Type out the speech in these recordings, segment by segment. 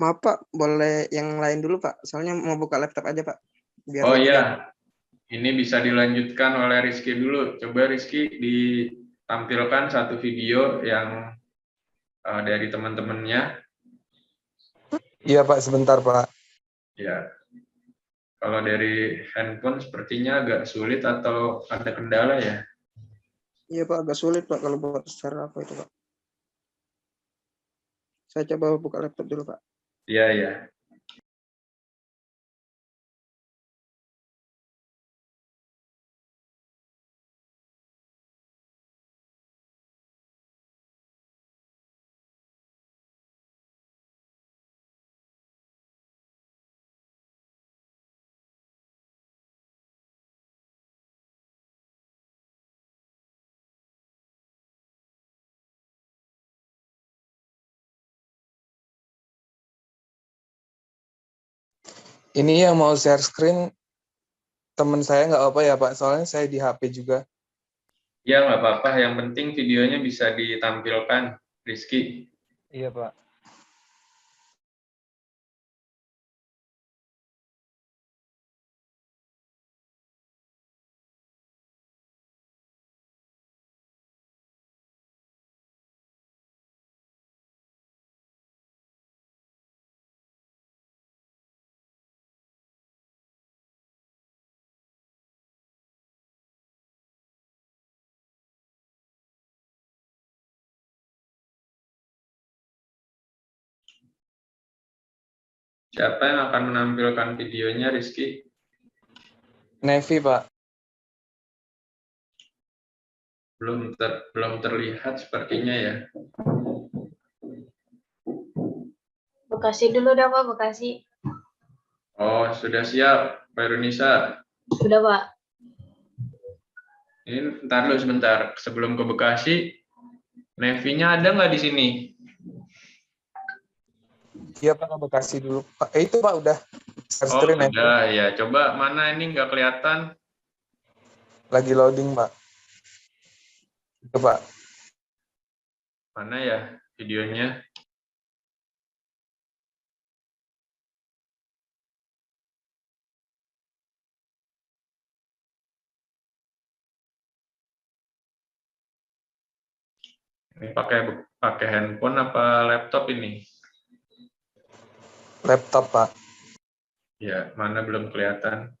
Maaf Pak, boleh yang lain dulu Pak. Soalnya mau buka laptop aja Pak. Biar Oh lebih iya, gampang. ini bisa dilanjutkan oleh Rizky dulu. Coba Rizky ditampilkan satu video yang dari teman-temannya. Iya Pak, sebentar Pak. Ya, kalau dari handphone sepertinya agak sulit atau ada kendala ya. Iya Pak, agak sulit Pak kalau buat secara apa itu Pak. Saya coba buka laptop dulu Pak. Iya, iya. Ini yang mau share screen teman saya nggak apa ya Pak, soalnya saya di HP juga. Ya, nggak apa-apa. Yang penting videonya bisa ditampilkan, Rizky. Iya Pak. Siapa yang akan menampilkan videonya, Rizky? Nevi Pak. Belum terlihat sepertinya ya. Bekasi dulu dah Pak, Bekasi. Oh, sudah siap, Pak Yunisa. Sudah Pak. Ini ntar dulu sebentar. Sebelum ke Bekasi, Nevi-nya ada nggak di sini? Iya Pak, Bekasi dulu Pak. Itu Pak udah share Oh, screen Nevi. sudah ya. Coba mana ini nggak kelihatan? Lagi loading Pak. Itu Pak. Mana ya videonya? Ini pakai handphone apa laptop ini? Laptop Pak. Ya, mana belum kelihatan.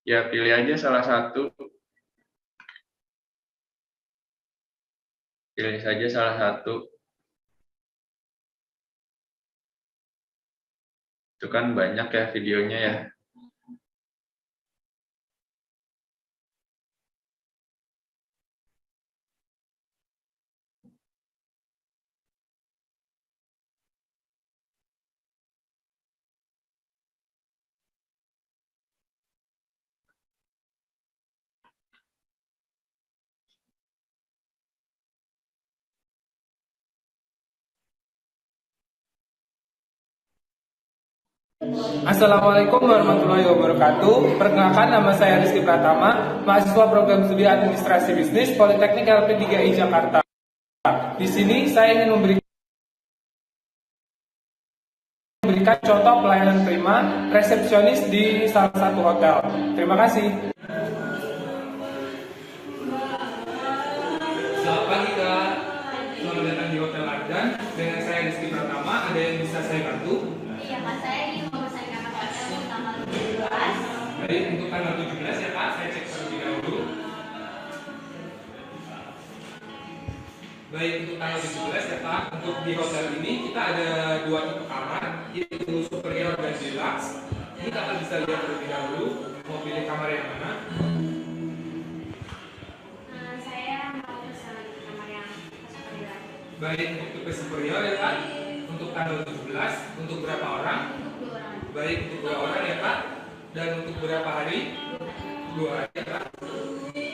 Ya, pilih aja salah satu. Pilih saja salah satu. Itu kan banyak ya videonya ya. Assalamualaikum warahmatullahi wabarakatuh. Perkenalkan, nama saya Rizky Pratama, mahasiswa program studi administrasi bisnis Politeknik LP3I Jakarta. Di sini saya ingin memberikan contoh pelayanan prima resepsionis di salah satu hotel. Terima kasih. Selamat pagi Kak, selamat datang di Hotel Ardan. Dengan saya Rizky Pratama, ada yang bisa saya bantu? Iya Pak, saya ingin memesan kamar hotel untuk tanggal 17. Baik, untuk tanggal 17 ya Pak, saya cek terlebih dahulu. Baik, untuk tanggal 17 ya Pak, untuk di hotel ini kita ada dua tipe kamar, yaitu superior dan deluxe. Ini Kakak bisa lihat terlebih dahulu, mau pilih kamar yang mana? Saya mau pesan kamar yang superior. Baik, untuk tipe superior ya Pak, untuk tanggal 17, untuk berapa orang? Untuk 2 orang. Baik, untuk 2 orang ya Pak, dan untuk berapa hari? 2 hari ya Pak.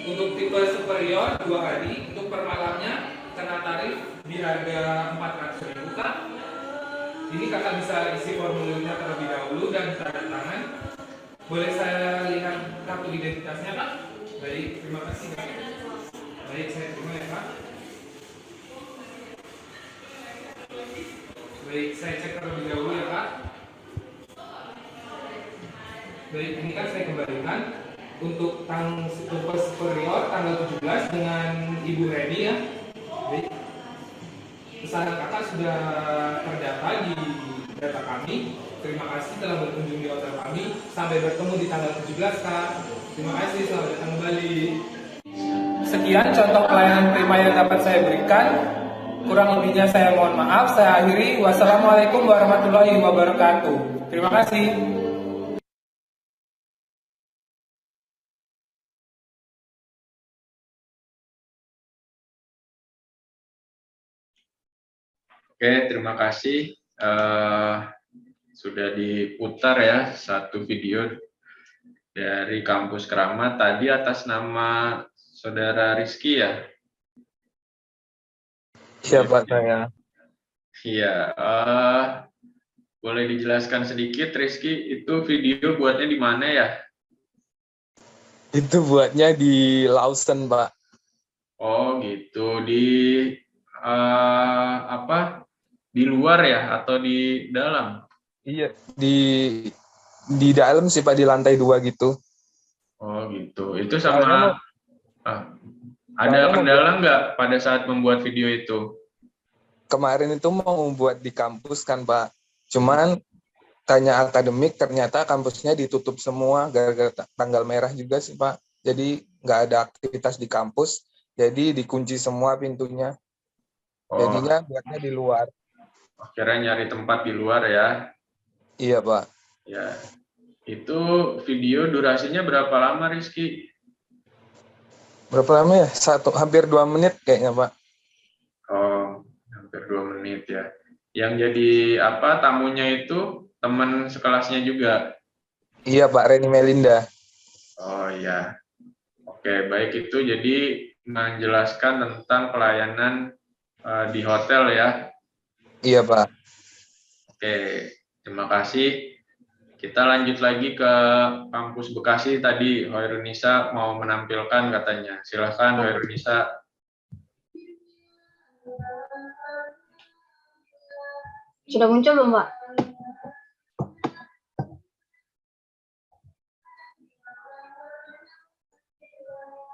Untuk tipe superior 2 hari, untuk per malamnya kena tarif di harga 400.000 Kak. Ini kakak bisa isi formulirnya terlebih dahulu dan tanda tangan. Boleh saya lihat kartu identitasnya, Kak? Baik, terima kasih, Kak. Baik, saya terima ya, Kak. Baik, saya cek terlebih dahulu ya, Kak. Baik, ini kan saya kembalikan untuk super superior tanggal 17 dengan Ibu Reni ya. Baik. Pesanan kakak sudah terdata di data kami. Terima kasih telah berkunjung di hotel kami. Sampai bertemu di tanggal 17, Kak. Terima kasih, selamat datang kembali. Sekian contoh pelayanan prima yang dapat saya berikan. Kurang lebihnya saya mohon maaf. Saya akhiri. Wassalamualaikum warahmatullahi wabarakatuh. Terima kasih. Oke, terima kasih. Sudah diputar ya satu video dari kampus Keramat tadi atas nama Saudara Rizky ya. Iya Pak, saya. Iya, boleh dijelaskan sedikit Rizky, itu video buatnya di mana ya? Itu buatnya di Lawson, Pak. Oh gitu, di apa? Di luar ya atau di dalam? Iya. Di dalam sih Pak, di lantai 2 gitu. Oh gitu, itu Soalnya sama ada soalnya kendala nggak pada saat membuat video itu? kemarin itu mau buat di kampus kan Pak. Cuman tanya akademik ternyata kampusnya ditutup semua gara-gara tanggal merah juga sih Pak. Jadi nggak ada aktivitas di kampus, jadi dikunci semua pintunya. Oh, Jadinya buatnya di luar. akhirnya nyari tempat di luar ya. Iya Pak. Ya, itu video durasinya berapa lama Rizky? Berapa lama ya? Hampir 2 menit kayaknya Pak. Oh, hampir 2 menit ya. Yang jadi apa tamunya itu teman sekelasnya juga? Iya Pak, Reni Melinda. Oh iya. Oke, baik itu jadi menjelaskan tentang pelayanan di hotel ya. Iya Pak. Oke, terima kasih. Kita lanjut lagi ke kampus Bekasi tadi. Hoirunisa mau menampilkan katanya. Silahkan Hoirunisa. Sudah muncul belum, Pak?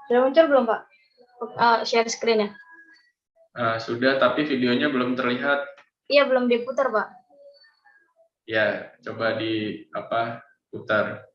Sudah muncul belum, Pak? Share screen ya? Sudah, tapi videonya belum terlihat. Iya, belum diputar, Pak. Ya, coba di putar.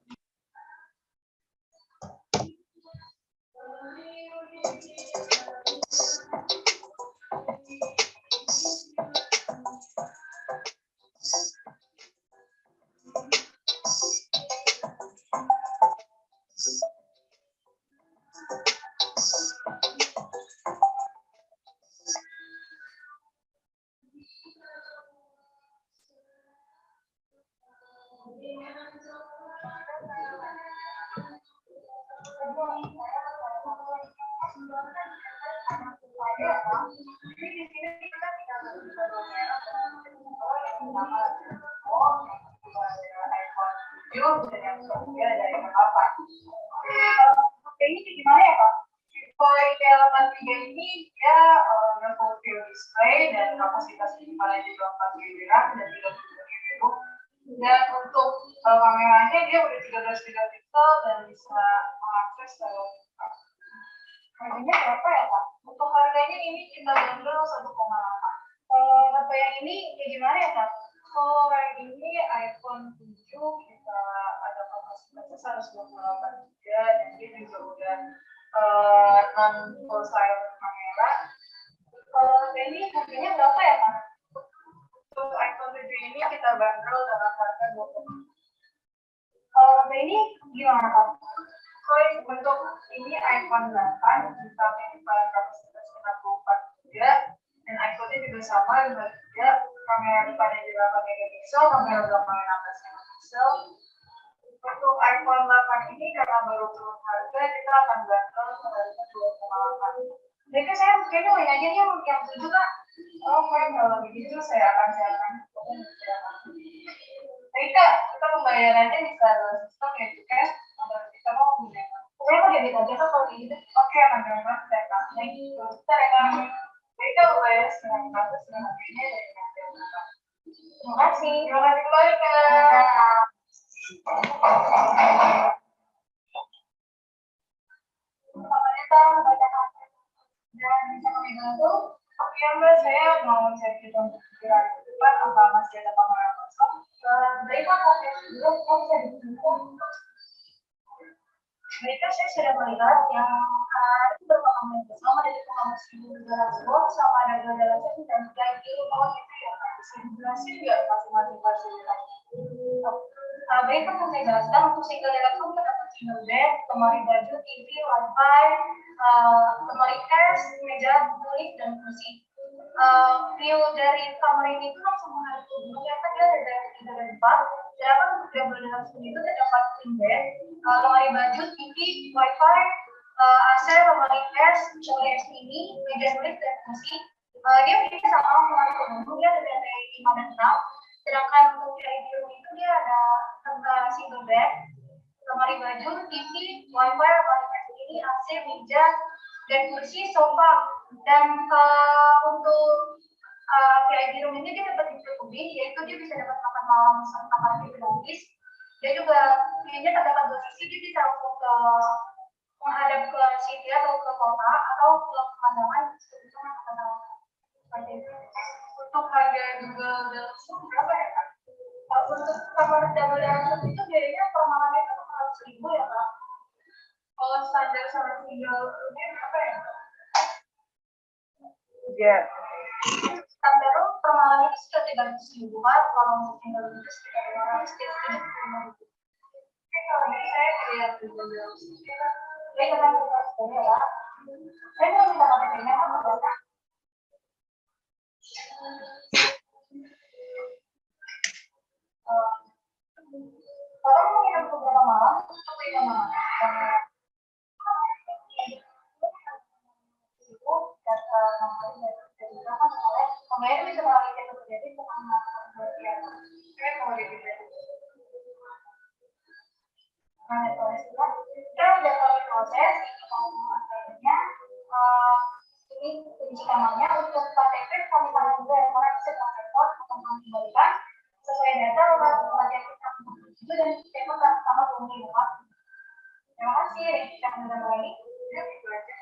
Ini gimana ya Pak? Kalau IK83 ini dia full view display dan kapasitas minimalnya juga 4 GB RAM dan 32 GB book. Dan untuk kameranya dia udah 13 megapiksel dan bisa mengakses harganya berapa ya Pak? Untuk harganya ini kita bandrol 1,8. Kalau yang ini kayak gimana ya Pak? Kalau yang ini iPhone 7 kita ada kapasitasnya 128 GB dan dia juga udah non full silent kamera. Kalau ini harganya berapa ya Pak? Untuk iPhone 7 ini kita bandrol dengan harga 20. Kalau ini gimana Pak? Kalau untuk ini iPhone 8 kita menyimpan kapasitas 64 GB dan iPhone-nya juga sama 5 GB, kamera depannya juga 8 megapiksel, kamera belakangnya 16 megapiksel. Untuk iPhone 8 ini karena baru turun harga, kita akan bandrol harga 2,8. Jadi saya kayaknya mau nanya yang 7 Kak. Oh, kalau begitu saya akan siapkan. Kak, kita pembayarannya bisa lewat sistem ya, cash atau kita mau menggunakan. Pokoknya mau debit aja Kak kalau gitu. Oke, teman-teman, saya kasih. Kita ya. Jadi kita membayar dengan kasus dengan harganya dari nanti. Terima kasih. Terima kasih kembali Kak. Selamat datang, dan bisa kami bantu. Oke Mbak, saya mau cek kita untuk kira depan apa masih ada kamar kosong. Baiklah, oke. Belum bisa ditunjukkan. Baiklah, saya sudah melihat yang itu berpengalaman bersama dari pengalaman 1.200 sama ada 200 dan lagi mau itu ya 1.000 juga masing-masing fasilitas. Baiklah, saya jelaskan untuk single deluxe terdapat single bed, lemari baju, TV, wifi, lemari es, meja tulis dan kursi. View dari kamar ini itu langsung menghadap kelihatan dia ada dari depan. Sedangkan untuk double deluxe itu terdapat twin bed, lemari baju, TV, wifi, AC, lemari es, lemari es ini, meja tulis dan kursi. Dia bisa sama lemari penunggu, dia ada dari 5 dan 6. Sedangkan untuk dari room itu dia ada single bed, lemari baju, TV, wifi, lemari es ini, AC, meja dan kursi, sofa. Dan untuk VIP room ini dia dapat dicukupi, yaitu dia bisa dapat makan malam serta party gratis. Dia juga view-nya terdapat 2 sisi, dia bisa langsung ke menghadap ke city atau ke kota atau ke pemandangan seperti itu. Untuk harga juga berapa ya Kak? Untuk kamar double deluxe itu biayanya per malamnya itu 100.000 ya Kak? Kalau standar sama single roomnya berapa ya Kak? Ya. Standar room per malamnya itu sudah 300.000-an, kalau untuk single room itu sekitar 575.000. Oke, kalau ini saya lihat double deluxe. Baik, teman kita sebenarnya ya. Saya mau minta KTP-nya apa Bapak? Kalau mau nginep beberapa malam, untuk 5 malam. Itu data nomor dari berapa soalnya pembayar bisa melalui kartu kredit sama pembayaran. Saya mau debit. Nah, kalau sudah kita udah kami proses ini ini kunci kamarnya untuk KTP kami tanggung juga ya karena bisa telepon atau kembalikan sesuai data lewat pelajaran kita itu dan tema sama bumi ya Pak. Terima kasih. Kita kembali lagi. Ya, itu aja.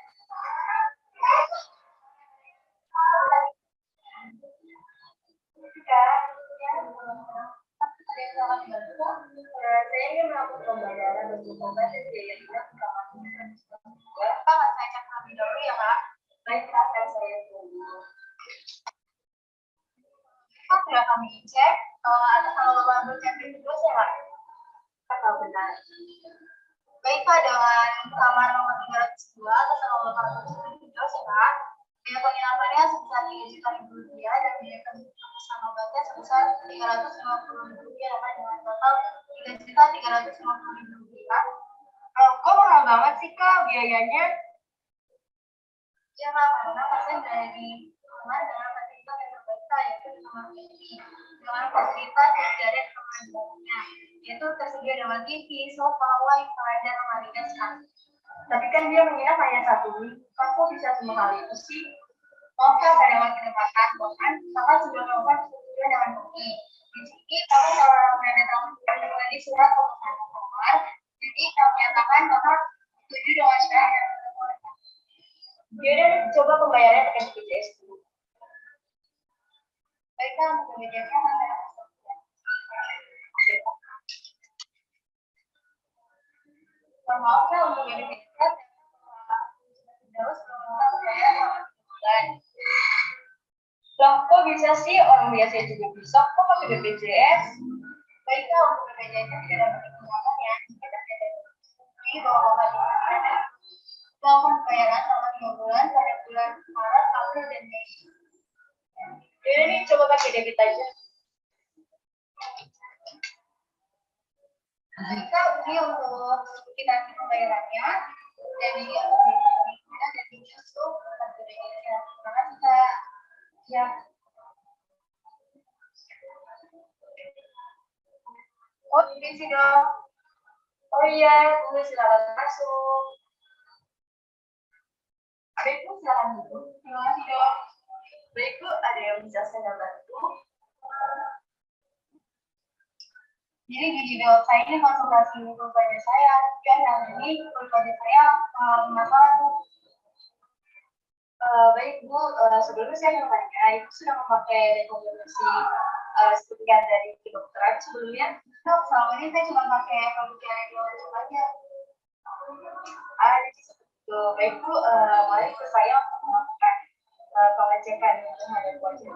Saya ingin melakukan pembayaran untuk pembayaran biaya hidup kamar Pak, saya cek terlebih dahulu ya Pak. Baik, akan saya tunggu. Pak, sudah kami cek. Ada kalau baru cek itu ya Pak? Atau benar? Baik Pak, dengan kamar nomor 302 atas nomor 417 ya Pak. Biaya penginapannya sebesar 3.000.000 rupiah dan biaya pemesanan obatnya sebesar 350.000 rupiah Pak, dengan total 3.350.000 rupiah. Kok mahal banget sih Kak biayanya? Ya Kak, karena pasien dari kamar dengan fasilitas yang berbeda yaitu kamar TV dengan fasilitas dari teman-temannya, yaitu tersedia dengan TV, sofa, wifi, dan lemari es. Tapi kan dia menginap hanya 1 minggu. Kamu bisa semua hal itu sih? Oke, pada waktu kesempatan, bahkan kakak sudah melakukan sesuai dengan bukti. Di sini kamu kalau menandatangani di surat pemesanan kamar, jadi kami nyatakan kakak setuju dengan syarat yang dikeluarkan. Yaudah, coba pembayarannya pakai BPJS dulu. Baiklah, untuk BPJS-nya masih ada. Maaf ya, untuk BPJS terus loh, kok bisa sih orang biasa juga bisa kok pakai BPJS? Baiklah, untuk BPJS-nya tidak dapat digunakan ya. Kita tidak di bawah ada melakukan pembayaran selama 3 bulan pada bulan Maret, April, dan Mei. Jadi ini coba pakai debit aja. Baiklah, ini untuk kita pembayarannya dan ini untuk kita dan ini untuk BPJS. Maka kita ya. Oh, isi dong. Oh iya, Bu, silakan masuk. Baik, Bu, silakan dulu. Terima kasih dong. Baik, Bu, ada yang bisa saya bantu? Jadi gini dong, saya ini konsultasi kepada saya, dan yang ini kepada saya masalah. Baik Bu, sebelumnya saya mau tanya, Ibu sudah memakai rekomendasi sertifikat dari kedokteran sebelumnya? Dok, selama ini saya cuma pakai produk yang wajib aja. Baik Bu, mari ke saya untuk melakukan pengecekan terhadap wajib.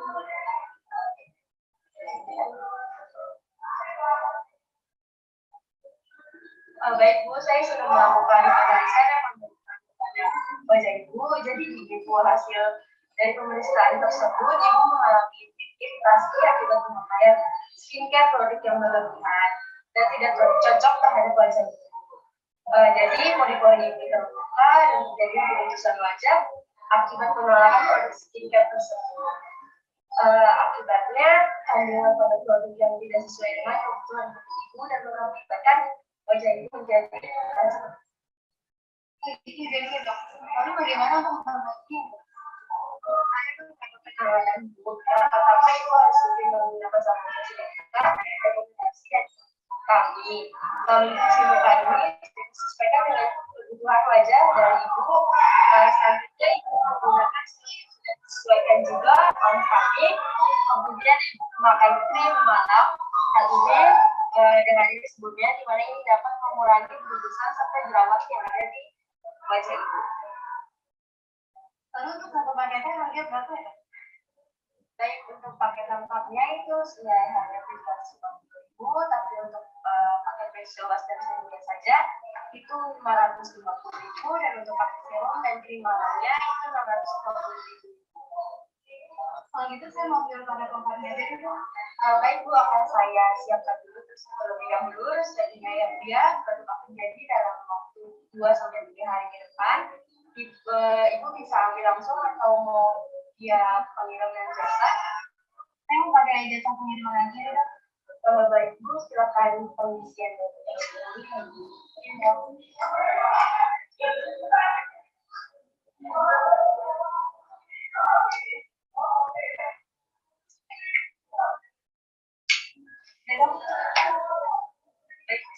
Baik Bu, saya sudah melakukan analisa dan memberikan kepada wajah Ibu. Jadi di Ibu hasil dari pemeriksaan tersebut, Ibu mengalami iritasi akibat pemakaian skincare produk yang berlebihan dan tidak cocok terhadap wajah Ibu. Jadi pori-pori Ibu terbuka dan terjadi pengususan wajah akibat penolakan produk skincare tersebut. Akibatnya kandungan produk yang tidak sesuai dengan kebutuhan Ibu dan mengakibatkan wajah Ibu menjadi jadi dok. Lalu bagaimana untuk memperbaikinya? Pertama itu harus lebih menggunakan sabun rekomendasi kami. Cuci muka ini disesuaikan dengan kebutuhan wajah dari Ibu. Selanjutnya Ibu menggunakan sudah disesuaikan juga oleh kami. Kemudian Ibu memakai krim malam. Hal ini dengan ini sebelumnya, di mana ini dapat mengurangi gugusan serta jerawat yang ada di wajah Ibu. Lalu untuk satu paketnya harga berapa ya? Baik, untuk paket lengkapnya itu sudah harga 350.000, tapi untuk paket facial wash dan serumnya saja itu 550.000, dan untuk paket serum dan krim malamnya itu 650.000. Kalau gitu saya mau ambil paket lengkapnya aja dulu. Baik Bu, akan saya siapkan dulu terlebih dahulu rezekinya ya dia baru akan jadi dalam waktu 2-3 hari ke depan. Ibu bisa ambil langsung atau mau dia pengiriman jasa? Saya mau pakai jasa pengiriman aja ya. Baik Bu, silakan pengisian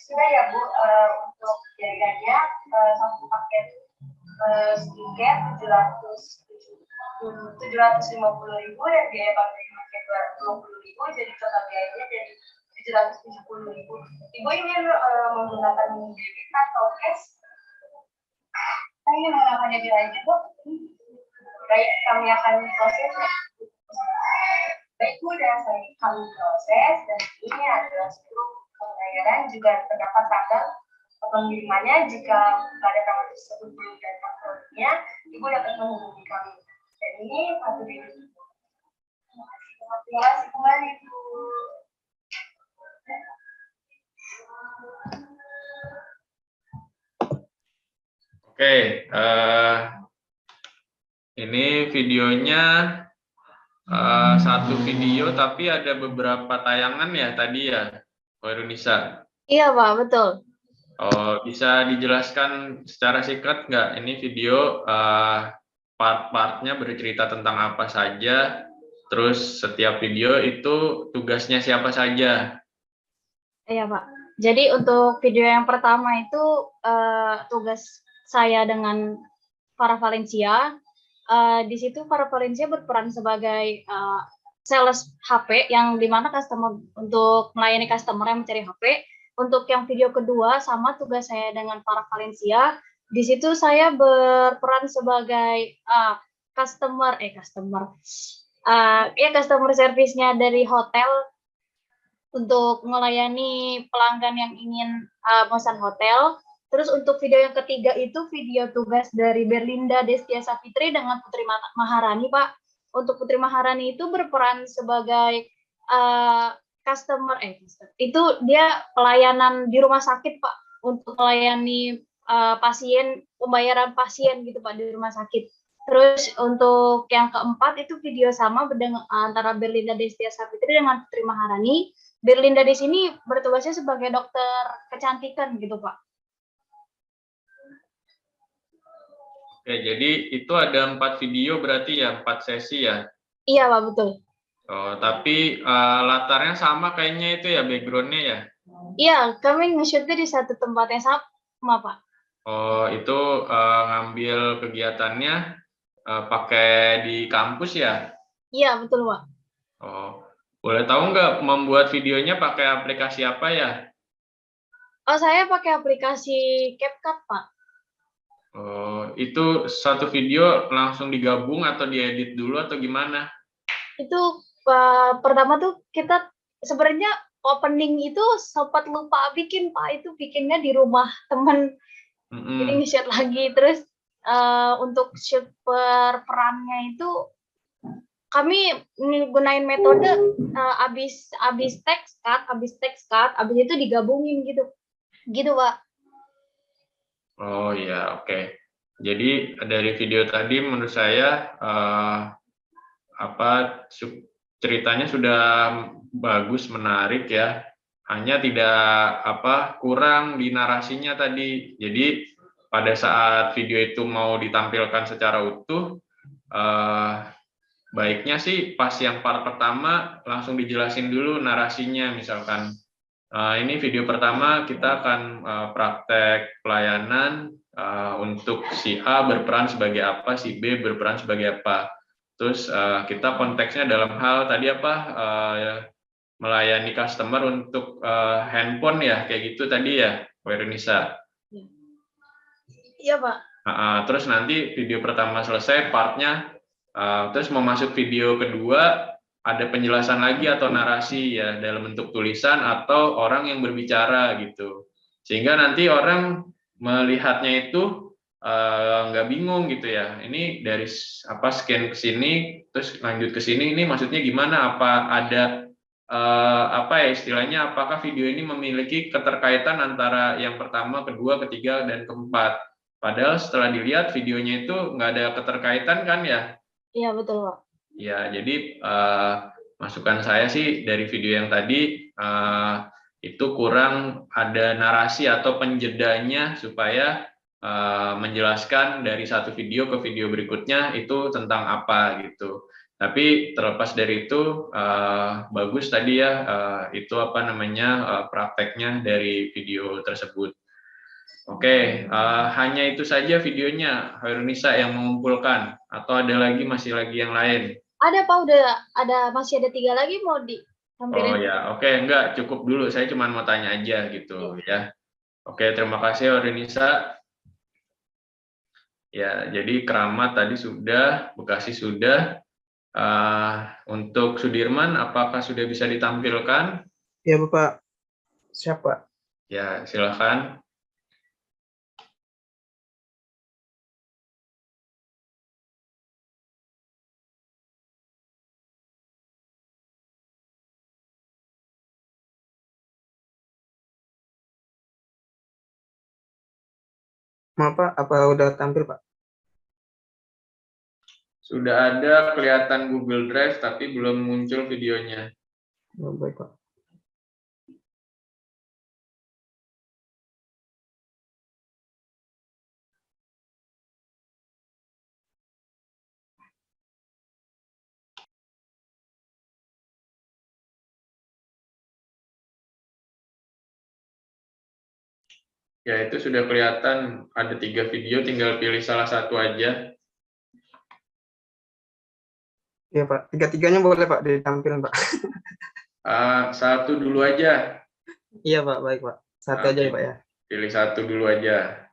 sudah ya Bu, untuk harganya satu paket skincare 750.000 dan biaya pakai 220.000, jadi total biayanya jadi 770.000. Ibu ingin menggunakan debit atau cash? Saya ingin menggunakan debit aja Bu. Baik, kami akan proses. Baik Bu, dan kami proses, dan ini adalah seluruh pembayaran juga terdapat tanggal pengirimannya. Jika pada tanggal tersebut belum datang produknya, Ibu dapat menghubungi kami. Dan ini satu diri. Terima kasih kembali Bu. Oke, ini videonya satu video tapi ada beberapa tayangan ya tadi ya, Hoirunisa? Iya Pak, betul. Oh, bisa dijelaskan secara singkat nggak? Ini video part-partnya bercerita tentang apa saja, terus setiap video itu tugasnya siapa saja? Iya Pak. Jadi untuk video yang pertama itu tugas saya dengan para Valencia. Di situ para Valencia berperan sebagai sales HP yang dimana customer untuk melayani customer yang mencari HP. Untuk yang video kedua sama tugas saya dengan para Valencia. Di situ saya berperan sebagai customer service-nya dari hotel untuk melayani pelanggan yang ingin pesan hotel. Terus untuk video yang ketiga itu video tugas dari Berlinda Destia Savitri dengan Putri Maharani, Pak. Untuk Putri Maharani itu berperan sebagai itu dia pelayanan di rumah sakit, Pak, untuk melayani pasien, pembayaran pasien gitu Pak di rumah sakit. Terus untuk yang keempat itu video sama antara Berlinda Destia Savitri dengan Putri Maharani. Berlinda di sini bertugasnya sebagai dokter kecantikan gitu, Pak. Oke, jadi itu ada 4 video berarti ya, 4 sesi ya? Iya, Pak, betul. Oh, tapi latarnya sama kayaknya itu ya, backgroundnya ya? Iya, kami nge-shootnya di satu tempat yang sama, Pak. Oh, itu ngambil kegiatannya pakai di kampus ya? Iya, betul, Pak. Oh, boleh tahu nggak membuat videonya pakai aplikasi apa ya? Oh, saya pakai aplikasi CapCut, Pak. Oh, itu satu video langsung digabung atau diedit dulu atau gimana? Itu pertama tuh kita sebenarnya opening itu sempat lupa bikin, Pak. Itu bikinnya di rumah teman. Jadi nge-shoot lagi. Terus untuk shoot per perannya itu kami gunain metode abis text cut, abis itu digabungin gitu. Gitu, Pak. Oh iya, oke. Jadi dari video tadi menurut saya ceritanya sudah bagus, menarik ya. Hanya tidak kurang di narasinya tadi. Jadi pada saat video itu mau ditampilkan secara utuh, baiknya sih pas yang part pertama langsung dijelasin dulu narasinya, misalkan ini video pertama kita akan praktek pelayanan untuk si A berperan sebagai apa, si B berperan sebagai apa. Terus kita konteksnya dalam hal tadi melayani customer untuk handphone ya, kayak gitu tadi ya, Werenisa. Iya, Pak. Terus nanti video pertama selesai partnya, terus mau masuk video kedua, ada penjelasan lagi atau narasi ya dalam bentuk tulisan atau orang yang berbicara gitu, sehingga nanti orang melihatnya itu nggak bingung gitu ya, ini dari scan ke sini terus lanjut ke sini, ini maksudnya gimana, apa ada istilahnya, apakah video ini memiliki keterkaitan antara yang pertama, kedua, ketiga, dan keempat. Padahal setelah dilihat videonya itu nggak ada keterkaitan kan ya. Iya, betul, Pak. Ya, jadi masukan saya sih dari video yang tadi itu kurang ada narasi atau penjedanya supaya menjelaskan dari satu video ke video berikutnya itu tentang apa gitu. Tapi terlepas dari itu bagus tadi ya itu prakteknya dari video tersebut. Oke, hanya itu saja videonya, Hairunisa, yang mengumpulkan atau ada lagi, masih lagi yang lain? Ada, Pak, masih ada 3 lagi mau ditampilin. Oh ya, oke, enggak, cukup dulu. Saya cuma mau tanya aja gitu ya. Oke, terima kasih Hairunisa. Ya, jadi Keramat tadi sudah, Bekasi sudah. Untuk Sudirman, apakah sudah bisa ditampilkan? Ya, Bapak. Siapa? Ya, silakan. Maaf, Pak. Apa udah tampil, Pak? Sudah ada kelihatan Google Drive, tapi belum muncul videonya. Oh, baik, Pak. Ya, itu sudah kelihatan ada 3 video, tinggal pilih salah satu aja. Iya, Pak. Tiga-tiganya boleh, Pak, ditampilkan, Pak. Satu dulu aja. Iya, Pak. Baik, Pak. Satu aja ya, Pak ya. Pilih satu dulu aja.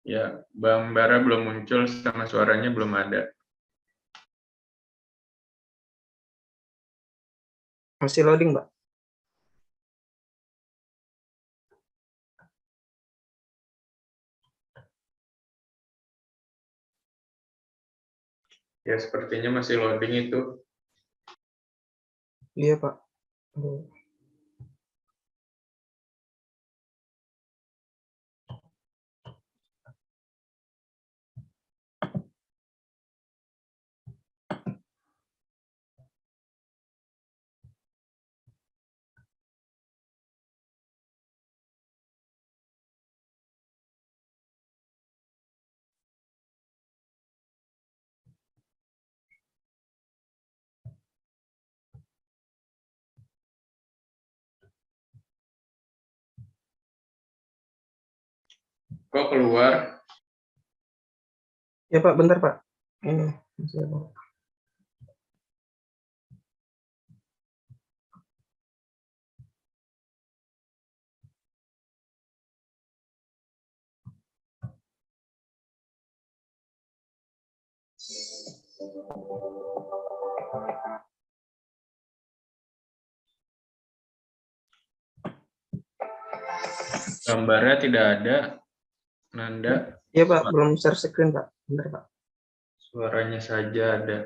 Ya, Bang Bara belum muncul sama suaranya belum ada. Masih loading, Mbak. Ya, sepertinya masih loading itu. Iya, Pak. Aduh. Kok keluar? Ya, Pak, bentar, Pak. Ini masih apa? Gambarnya tidak ada. Nanda, Iya, Pak, belum share screen, Pak. Bentar, Pak. suaranya saja ada.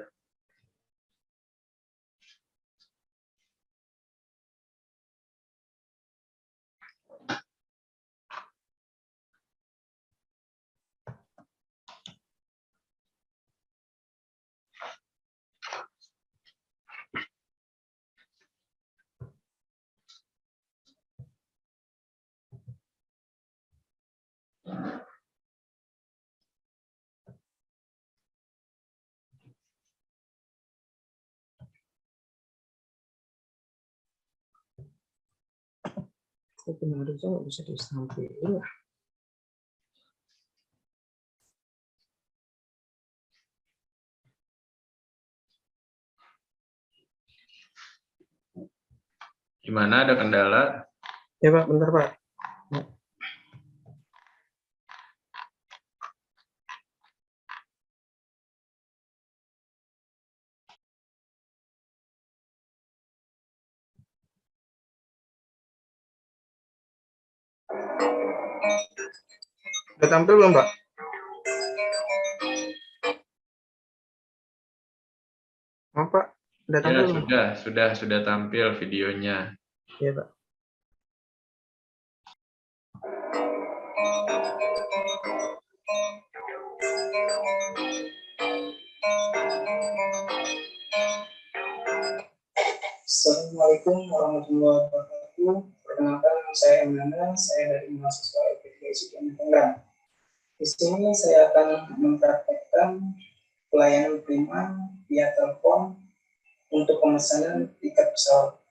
Kok penarinya nggak bisa disampaikan ya? Gimana, ada kendala? Ya, Pak, bentar, Pak. Ya. Udah tampil belum, Pak? Oh, Pak, udah Ya, tampil belum? sudah tampil videonya. Iya, Pak. Assalamualaikum warahmatullahi wabarakatuh. Perkenalkan, saya Emana, saya dari mahasiswa FPIC Tangerang. Di sini saya akan mempraktekkan pelayanan prima via telepon untuk pemesanan tiket pesawat.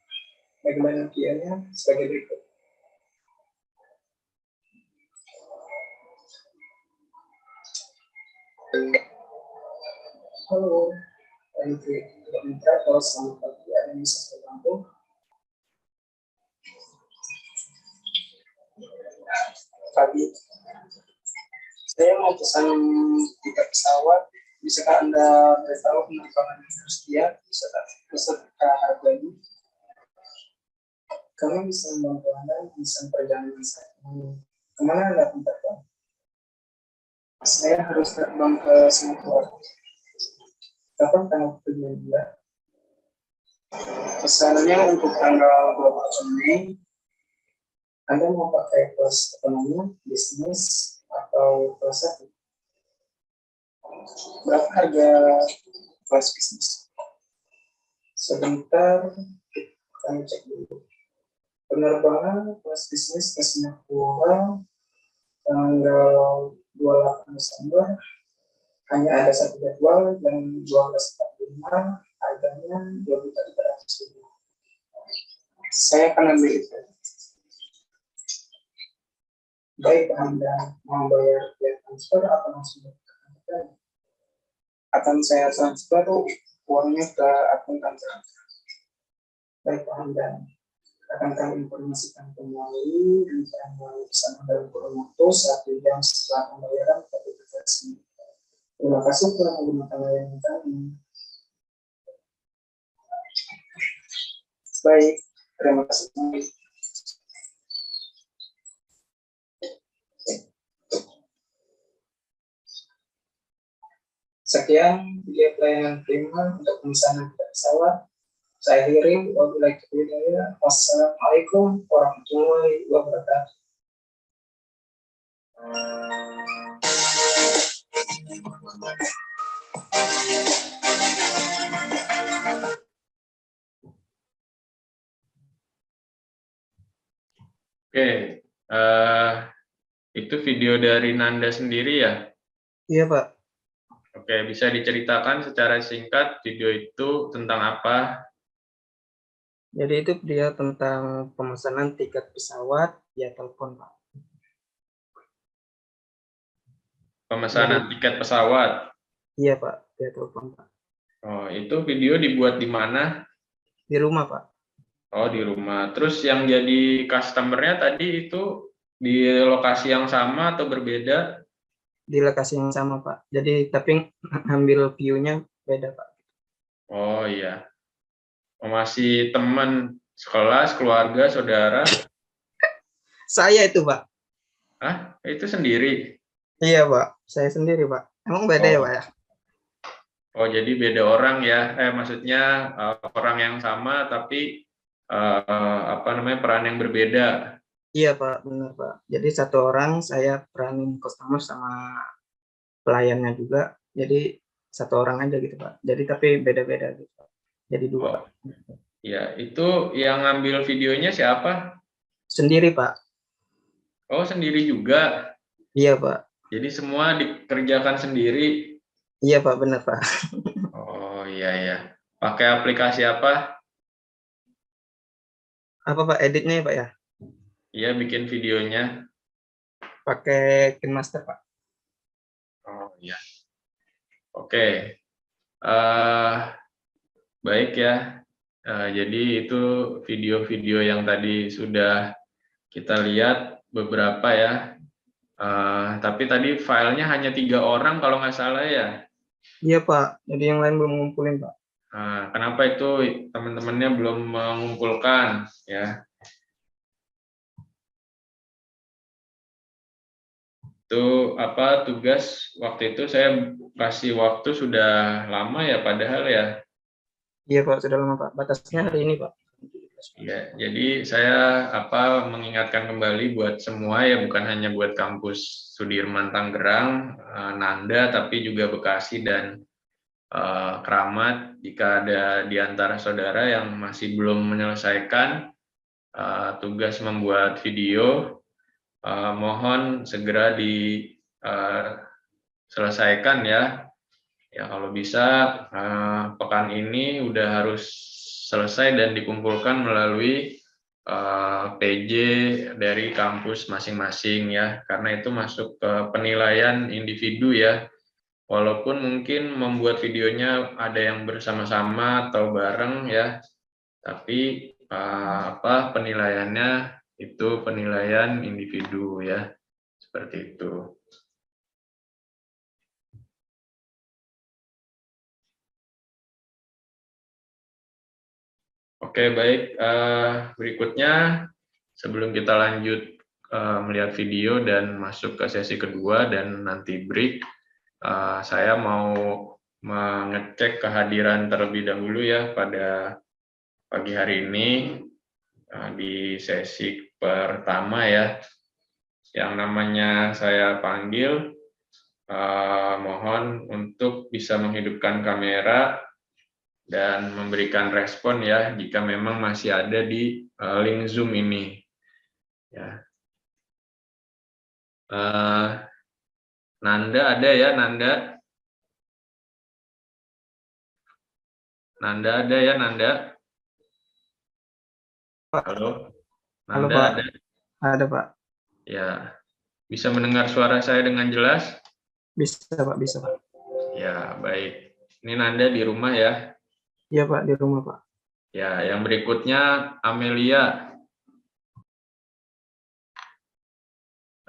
Bagaimana videonya sebagai berikut. Halo, dari Mitra, selamat pagi, ada yang bisa saya bantu? Pagi, saya mau pesan tiket pesawat. Bisakah Anda beritahu penerbangan yang tersedia beserta harganya? Kami bisa membantu Anda pesan perjalanan saat ini. Kemana Anda terbang? Saya harus terbang ke Singapura. Kapan tanggal tujuan Anda? Pesanannya untuk tanggal 20 Mei. Anda mau pakai kelas ekonomi, bisnis, atau kelas 1? Berapa harga kelas bisnis? Sebentar, kami cek dulu. Penerbangan kelas bisnis ke Singapura tanggal 28 Desember hanya ada satu jadwal jam 12.45, harganya 2.300.000. Saya akan ambil itu. Baik, Anda mau bayar via transfer atau langsung ke rekening? Akan saya transfer uangnya ke akun transfer. Baik, Anda. akan kami informasikan kembali dan bersama dalam kurun waktu 1 jam setelah pembayaran gratifikasi. Terima kasih telah menggunakan layanan kami. Baik, terima kasih. Sekian video pelayanan prima untuk pemesanan tiket pesawat. Saya akhiri, wabillahi taufiq wal hidayah. Wassalamualaikum warahmatullahi wabarakatuh. Oke, itu video dari Nanda sendiri ya? Iya, Pak. Oke, bisa diceritakan secara singkat video itu tentang apa? Jadi itu dia tentang pemesanan tiket pesawat via telepon, Pak. Pemesanan tiket pesawat. Iya, Pak, via telepon, Pak. Oh, itu video dibuat di mana? Di rumah, Pak. Oh, di rumah. Terus yang jadi customer-nya tadi itu di lokasi yang sama atau berbeda? Di lokasi yang sama, Pak. Jadi tapi ambil view-nya beda, Pak. Oh iya. Oh, masih teman sekelas, keluarga, saudara? Saya itu, Pak. Ah, itu sendiri? Iya, Pak. Saya sendiri, Pak. Emang beda ya, Oh. Pak ya? Oh, jadi beda orang ya? Maksudnya orang yang sama tapi peran yang berbeda. Iya, Pak. Benar, Pak. Jadi satu orang saya peranin customer sama pelayannya juga. Jadi satu orang aja gitu, Pak. Jadi tapi beda-beda gitu, Pak. Jadi dua, Oh. Pak. Ya, itu yang ngambil videonya siapa? Sendiri, Pak. Oh, sendiri juga. Iya, Pak. Jadi semua dikerjakan sendiri. Iya, Pak. Benar, Pak. Oh, iya ya. Pakai aplikasi apa? Apa, Pak? Editnya ya, Pak ya? Iya, bikin videonya. Pakai KineMaster, Pak. Oh, iya. Oke. Baik ya. Jadi itu video-video yang tadi sudah kita lihat beberapa ya. Tapi tadi filenya hanya 3 orang kalau nggak salah ya. Iya, Pak. Jadi yang lain belum ngumpulin, Pak. Kenapa itu teman-temannya belum mengumpulkan ya? Itu apa tugas waktu itu saya kasih waktu sudah lama ya padahal ya. Iya, Pak. Sudah lama, Pak. Batasnya hari ini, Pak. Ya, jadi saya mengingatkan kembali buat semua ya, bukan hanya buat kampus Sudirman Tangerang, Nanda, tapi juga Bekasi dan Keramat. Jika ada di antara saudara yang masih belum menyelesaikan tugas membuat video, mohon segera diselesaikan ya. Ya kalau bisa pekan ini udah harus selesai dan dikumpulkan melalui PJ dari kampus masing-masing ya, karena itu masuk ke penilaian individu ya. Walaupun mungkin membuat videonya ada yang bersama-sama atau bareng ya, tapi penilaiannya itu penilaian individu ya, seperti itu. Oke, baik. Berikutnya, sebelum kita lanjut melihat video dan masuk ke sesi kedua dan nanti break, saya mau mengecek kehadiran terlebih dahulu ya pada pagi hari ini di sesi pertama ya. Yang namanya saya panggil, mohon untuk bisa menghidupkan kamera dan memberikan respon ya jika memang masih ada di link Zoom ini. Ya. Nanda ada ya, Nanda? Nanda ada ya, Nanda? Pak. Halo? Halo, Nanda Pak. ada? Ada, Pak. Ya. Bisa mendengar suara saya dengan jelas? Bisa, Pak. Bisa, Pak. Ya, baik. Ini Nanda di rumah ya? Iya, Pak. Di rumah, Pak. Ya, yang berikutnya Amelia.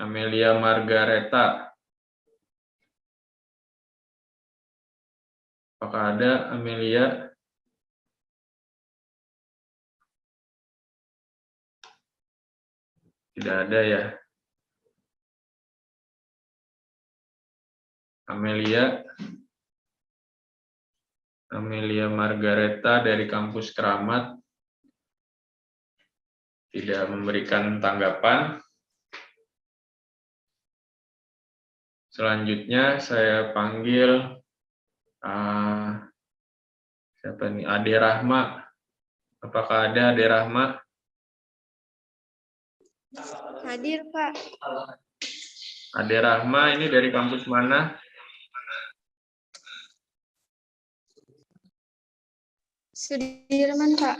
Amelia Margareta. Apakah ada Amelia? Tidak ada ya. Amelia Margareta dari kampus Keramat tidak memberikan tanggapan. Selanjutnya saya panggil siapa nih? Ade Rahma. Apakah ada Ade Rahma? Hadir, Pak. Ade Rahma ini dari kampus mana? Sudirman, Pak.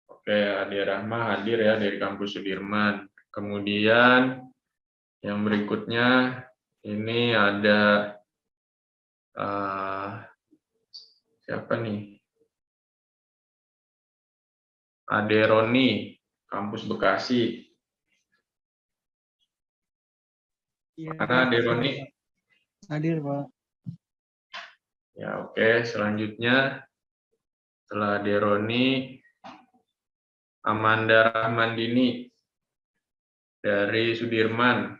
Oke, Ade Rahma hadir ya dari kampus Sudirman. Kemudian yang berikutnya ini ada siapa nih? Ade Roni, kampus Bekasi. Mana Ade Roni? Hadir, Pak. Ya, oke. Selanjutnya setelah Ade Roni, Amanda Rahmandini dari Sudirman.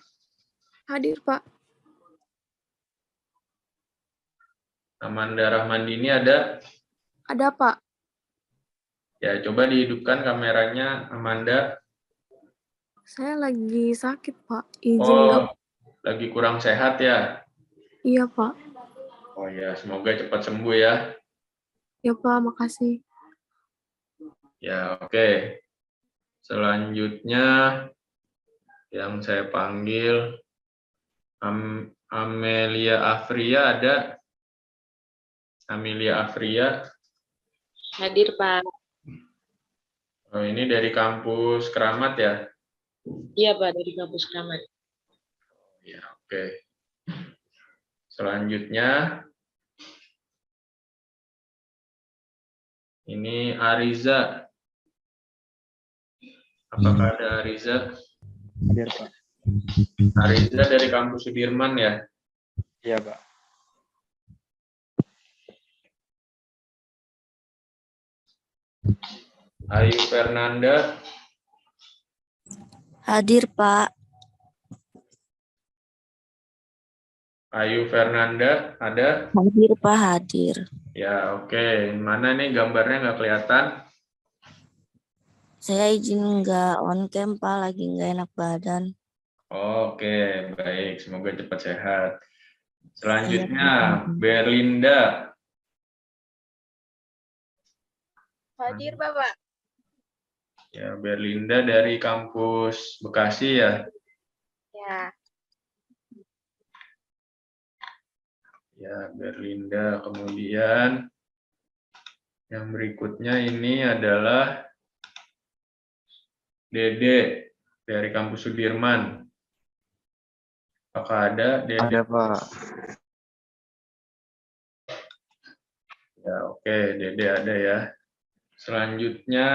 Hadir, Pak. Amanda Rahmandini ada? Ada, Pak. Ya, coba dihidupkan kameranya, Amanda. Saya lagi sakit, Pak. Izin Oh, nggak? lagi kurang sehat ya? Iya, Pak. Oh ya, semoga cepat sembuh ya. Ya, Pak. Makasih. Ya, oke. Selanjutnya yang saya panggil Amelia Afria ada? Amelia Afria. Hadir, Pak. Oh, ini dari kampus Keramat ya? Iya, Pak, dari kampus Keramat. Ya, oke. Selanjutnya ini Ariza. Apakah ada Ariza? Hadir, Pak. Ariza dari kampus Sudirman ya? Iya, Pak. Ayu Fernanda. Hadir, Pak. Ayu Fernanda ada? Hadir, Pak. Hadir. Ya, oke. Mana nih gambarnya nggak kelihatan? Saya izin nggak on cam, Pak. Lagi nggak enak badan. Oke, baik. Semoga cepat sehat. Selanjutnya, Iya, Berlinda. Hadir, Bapak. Ya, Berlinda dari kampus Bekasi ya? Ya. Ya, Berlinda. Kemudian yang berikutnya ini adalah Dede dari kampus Sudirman. Apakah ada Dede? Ada, Pak. Ya, oke, Dede ada ya. Selanjutnya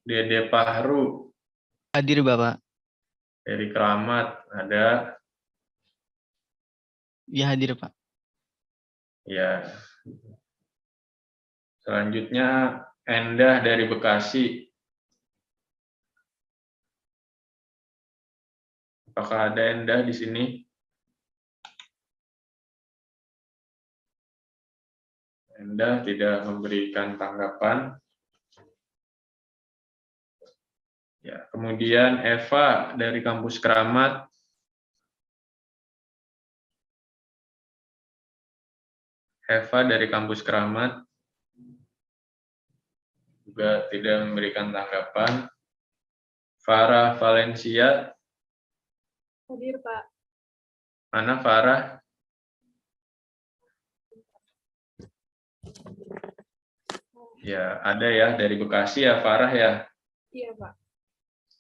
Dede Pahru Hadir, Bapak. dari Keramat ada? Ya, hadir, Pak. Ya. Selanjutnya Endah dari Bekasi. Apakah ada Endah di sini? Endah tidak memberikan tanggapan. Ya, kemudian Eva dari kampus Keramat. Eva dari kampus Keramat juga tidak memberikan tanggapan. Farah Valencia. Hadir, Pak. Mana Farah? Ya, ada ya dari Bekasi ya Farah ya. Iya, Pak.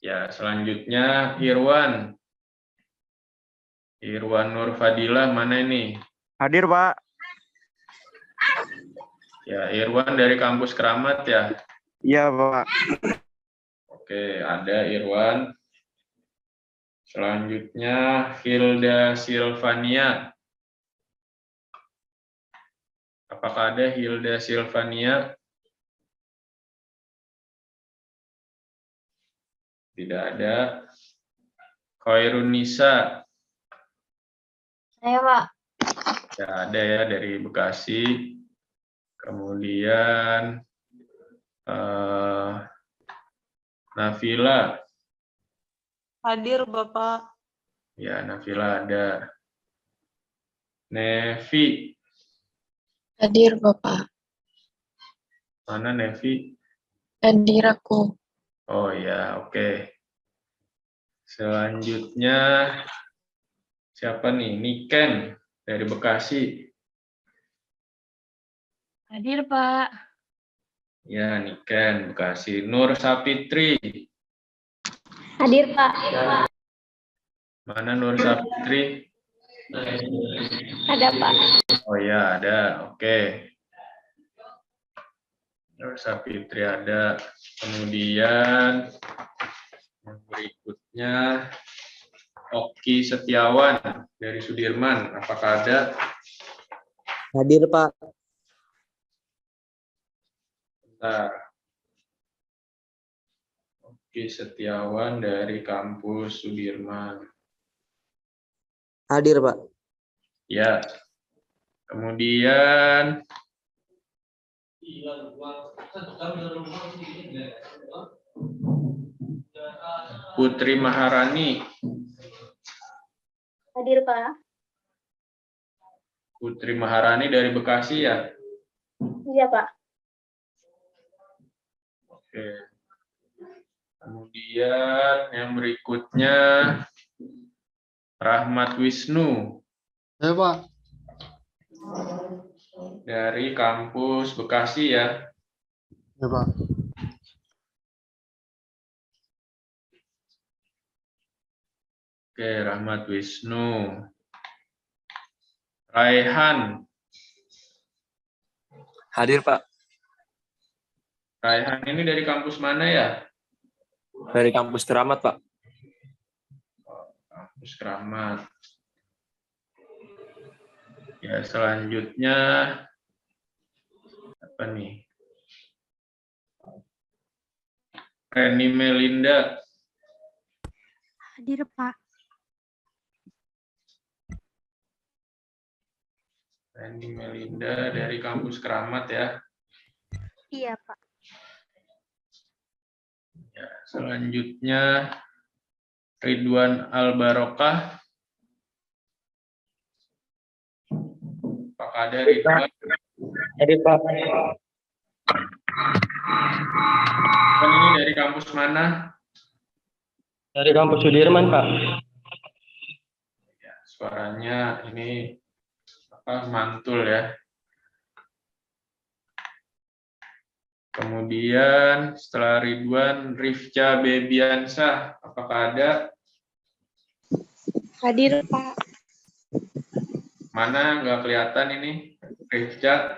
Ya, selanjutnya Irwan. Irwan Nur Fadilah mana ini? Hadir, Pak. Ya, Irwan dari kampus Keramat ya. Iya, Pak. Oke, ada Irwan. Selanjutnya Hilda Silvania. Apakah ada Hilda Silvania? Tidak ada. Khairunisa. Saya, Pak. Ya, ada ya dari Bekasi. Kemudian Nafila. Hadir, Bapak. Ya, Nafila ada. Nevi. Hadir, Bapak. Mana Nevi? Hadir aku. Oh ya, oke. Selanjutnya siapa nih? Niken dari Bekasi. Hadir, Pak. Ya, Niken Bekasi. Nur Sapitri. Hadir, Pak. Mana Nur Sapitri? Ada, Pak. Oh ya, ada. Oke. Nur Sapitri ada. Kemudian yang berikutnya Oki Setiawan dari Sudirman. Apakah ada? Hadir, Pak. Bentar. Oki Setiawan dari kampus Sudirman. Hadir, Pak. Ya. Kemudian Putri Maharani. Hadir, Pak. Putri Maharani dari Bekasi ya? Iya, Pak. Oke. Kemudian yang berikutnya Rahmat Wisnu. Ya, Pak. Dari kampus Bekasi ya? Ya, Pak. Oke, Rahmat Wisnu. Raihan. Hadir, Pak. Raihan ini dari kampus mana ya? Dari kampus Keramat, Pak. Kampus Keramat. Ya, selanjutnya apa nih? Reni Melinda. Hadir, Pak. Reni Melinda dari kampus Keramat ya. Iya, Pak. Ya, selanjutnya Ridwan Al-Barokah. Apakah ada Ridwan? Hadir, Pak. Ini dari kampus mana? Dari kampus Sudirman, Pak. Ya, suaranya ini mantul ya. Kemudian setelah Ridwan, Rifca Bebiansah, apakah ada? Hadir, Pak. Mana nggak kelihatan ini, Rifca?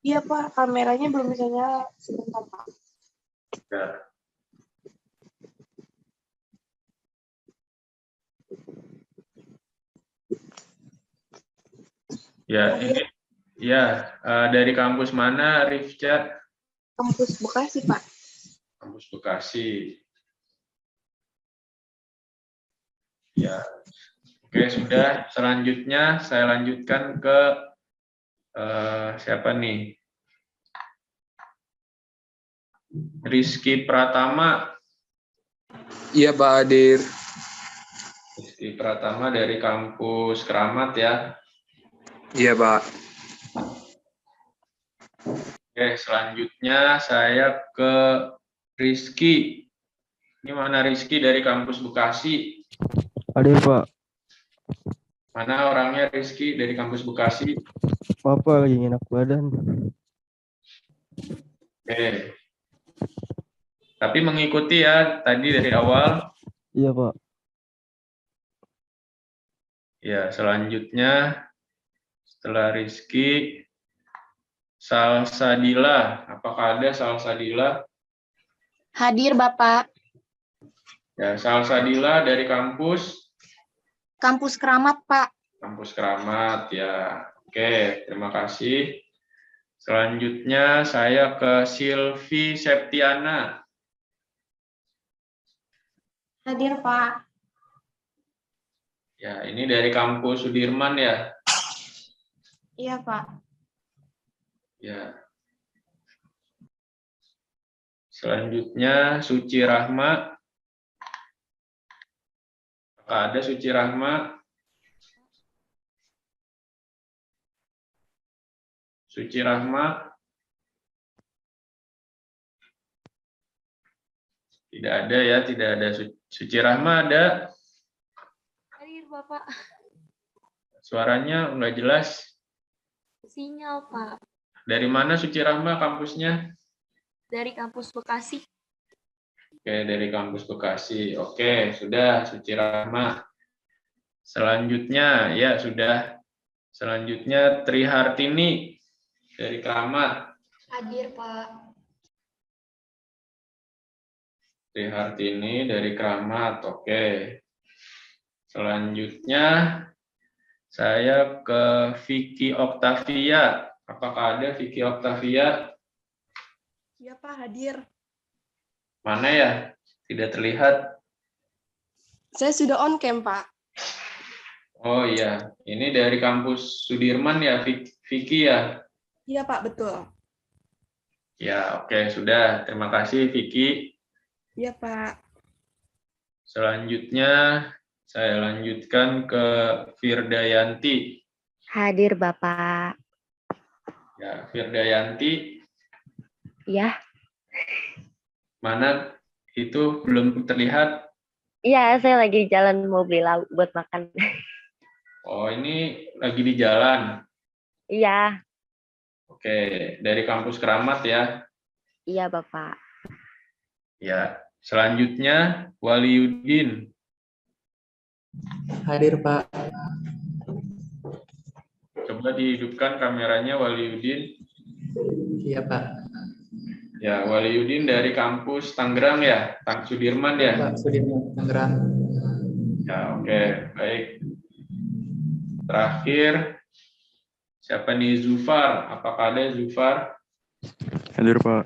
Iya, Pak. Kameranya belum bisa nyala. Sebentar, Pak. Ya. Ya, ini ya dari kampus mana, Rifca? Kampus Bekasi, Pak. Kampus Bekasi. Ya, oke sudah. Selanjutnya saya lanjutkan ke siapa nih? Rizky Pratama. Iya, Pak Hadir. Rizky Pratama dari kampus Keramat ya. Iya, Pak. Oke, selanjutnya saya ke Rizky. Ini mana Rizky dari kampus Bekasi? Hadir, Pak. Mana orangnya Rizky dari kampus Bekasi? Papa lagi enak badan. Oke. Tapi mengikuti ya tadi dari awal. Iya, Pak. Ya, selanjutnya setelah Rizky, Salsadila. Apakah ada Salsadila? Hadir, Bapak. Ya, Salsadila dari kampus Keramat, Pak. Kampus Keramat ya. Oke, terima kasih. Selanjutnya saya ke Silvi Septiana. Hadir, Pak. Ya, ini dari kampus Sudirman ya. Iya, Pak. Ya. Selanjutnya Suci Rahma. Apakah ada Suci Rahma? Suci Rahma? Tidak ada ya, tidak ada. Suci Rahma ada? Hadir, Bapak. Suaranya nggak jelas. Sinyal, Pak. Dari mana Suci Rahma kampusnya? Dari kampus Bekasi. Oke, dari kampus Bekasi. Oke, sudah Suci Rahma. Selanjutnya, ya sudah. Selanjutnya Tri Hartini dari Keramat. Hadir, Pak. Tri Hartini dari Keramat. Oke. Selanjutnya saya ke Vicky Octavia. Apakah ada Vicky Octavia? Iya, Pak, hadir. Mana ya? Tidak terlihat. Saya sudah on cam, Pak. Oh iya, ini dari kampus Sudirman ya, Vicky ya? Iya, Pak, betul. Ya, oke, sudah. Terima kasih, Vicky. Iya, Pak. Selanjutnya, saya lanjutkan ke Firdayanti. Hadir, Bapak. Ya, Firdayanti, Ya. mana itu belum terlihat? Iya, saya lagi jalan mau beli lauk buat makan. Oh, ini lagi di jalan. Iya. Oke, dari kampus Keramat ya. Iya, Bapak. Ya, selanjutnya Waliudin. Hadir, Pak. Coba dihidupkan kameranya Waliudin. Iya, Pak. Ya, Waliudin dari kampus Tangerang ya, Sudirman ya. Pak, Sudirman, Tangerang. Ya, oke, baik. Terakhir, siapa nih Zufar? Apakah ada Zufar? Hadir, Pak.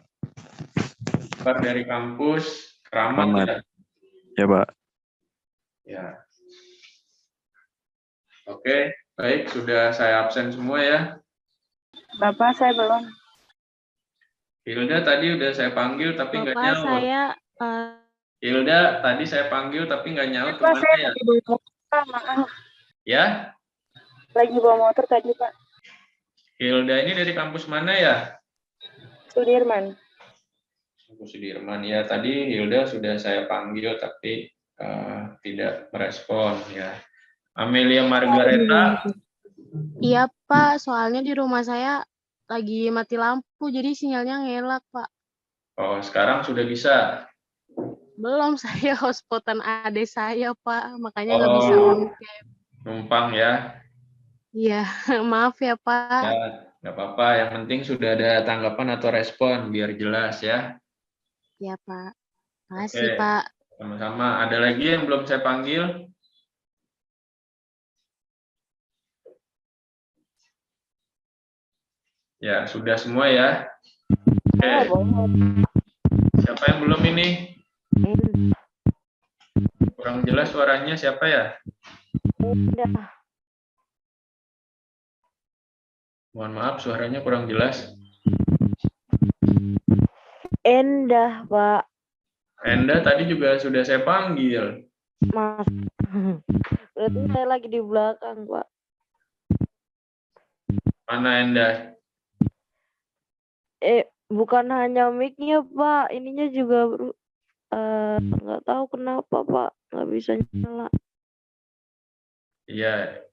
Zufar dari kampus Keramat ya? Ya, Pak. Ya. Oke, baik, sudah saya absen semua ya. Bapak, saya belum. Hilda tadi udah saya panggil tapi nggak Bapak, nyaut. saya Hilda tadi saya panggil tapi nggak nyaut. Pak, Kemana saya ya? lagi bawa motor, Pak. Maaf. Ya, Lagi bawa motor tadi, Pak. Hilda ini dari kampus mana ya? Sudirman. Kampus Sudirman ya. Tadi Hilda sudah saya panggil tapi tidak merespon ya. Amelia Margareta. Iya, Pak. Soalnya di rumah saya lagi mati lampu, jadi sinyalnya ngelak, Pak. Oh, sekarang sudah bisa. Belum, saya hotspotan adik saya, Pak. Makanya nggak bisa Oh, on cam. numpang ya. Iya, maaf ya, Pak. Ya, nggak apa-apa. Yang penting sudah ada tanggapan atau respon biar jelas ya. Iya, Pak. Makasih, Oke, Pak. sama-sama. Ada lagi yang belum saya panggil? Ya, sudah semua ya. Oke. Siapa yang belum ini? Kurang jelas suaranya siapa ya? Mohon maaf, suaranya kurang jelas. Endah, Pak. Enda tadi juga sudah saya panggil. Mas. Berarti saya lagi di belakang, Pak. Mana Enda? Bukan hanya mic-nya, Pak. Ininya juga nggak tahu kenapa, Pak. Nggak bisa nyala. Iya.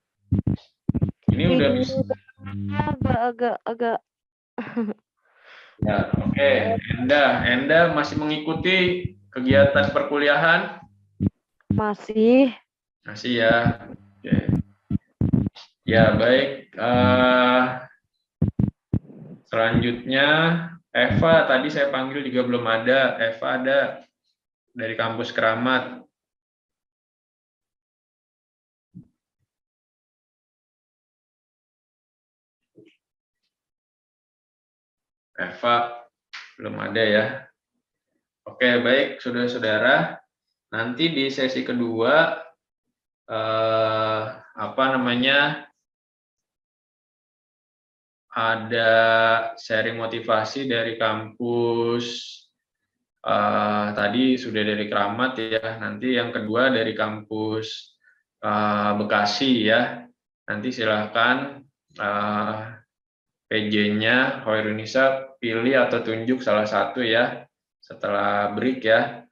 Ini udah bisa. Agak. Ya, oke. Enda masih mengikuti kegiatan perkuliahan? Masih. Masih ya. Oke. Ya, baik. Selanjutnya Eva, tadi saya panggil juga belum ada. Eva ada dari kampus Keramat. Eva, belum ada ya. Oke, baik, saudara-saudara. Nanti di sesi kedua, ada sharing motivasi dari kampus. Tadi sudah dari Keramat ya. Nanti yang kedua dari kampus Bekasi ya. Nanti silahkan PJ-nya Hoirunisa pilih atau tunjuk salah satu ya setelah break ya.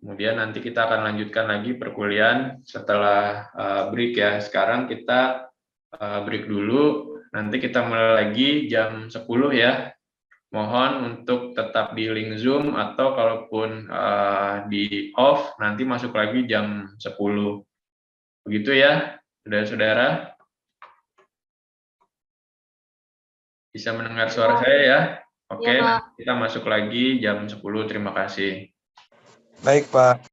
Kemudian nanti kita akan lanjutkan lagi perkuliahan setelah break ya. Sekarang kita break dulu. Nanti kita mulai lagi jam 10 ya. Mohon untuk tetap di link Zoom atau kalaupun di off nanti masuk lagi jam 10. Begitu ya, saudara-saudara. Bisa mendengar suara saya ya? Oke, Ya, kita masuk lagi jam 10. Terima kasih. Baik, Pak.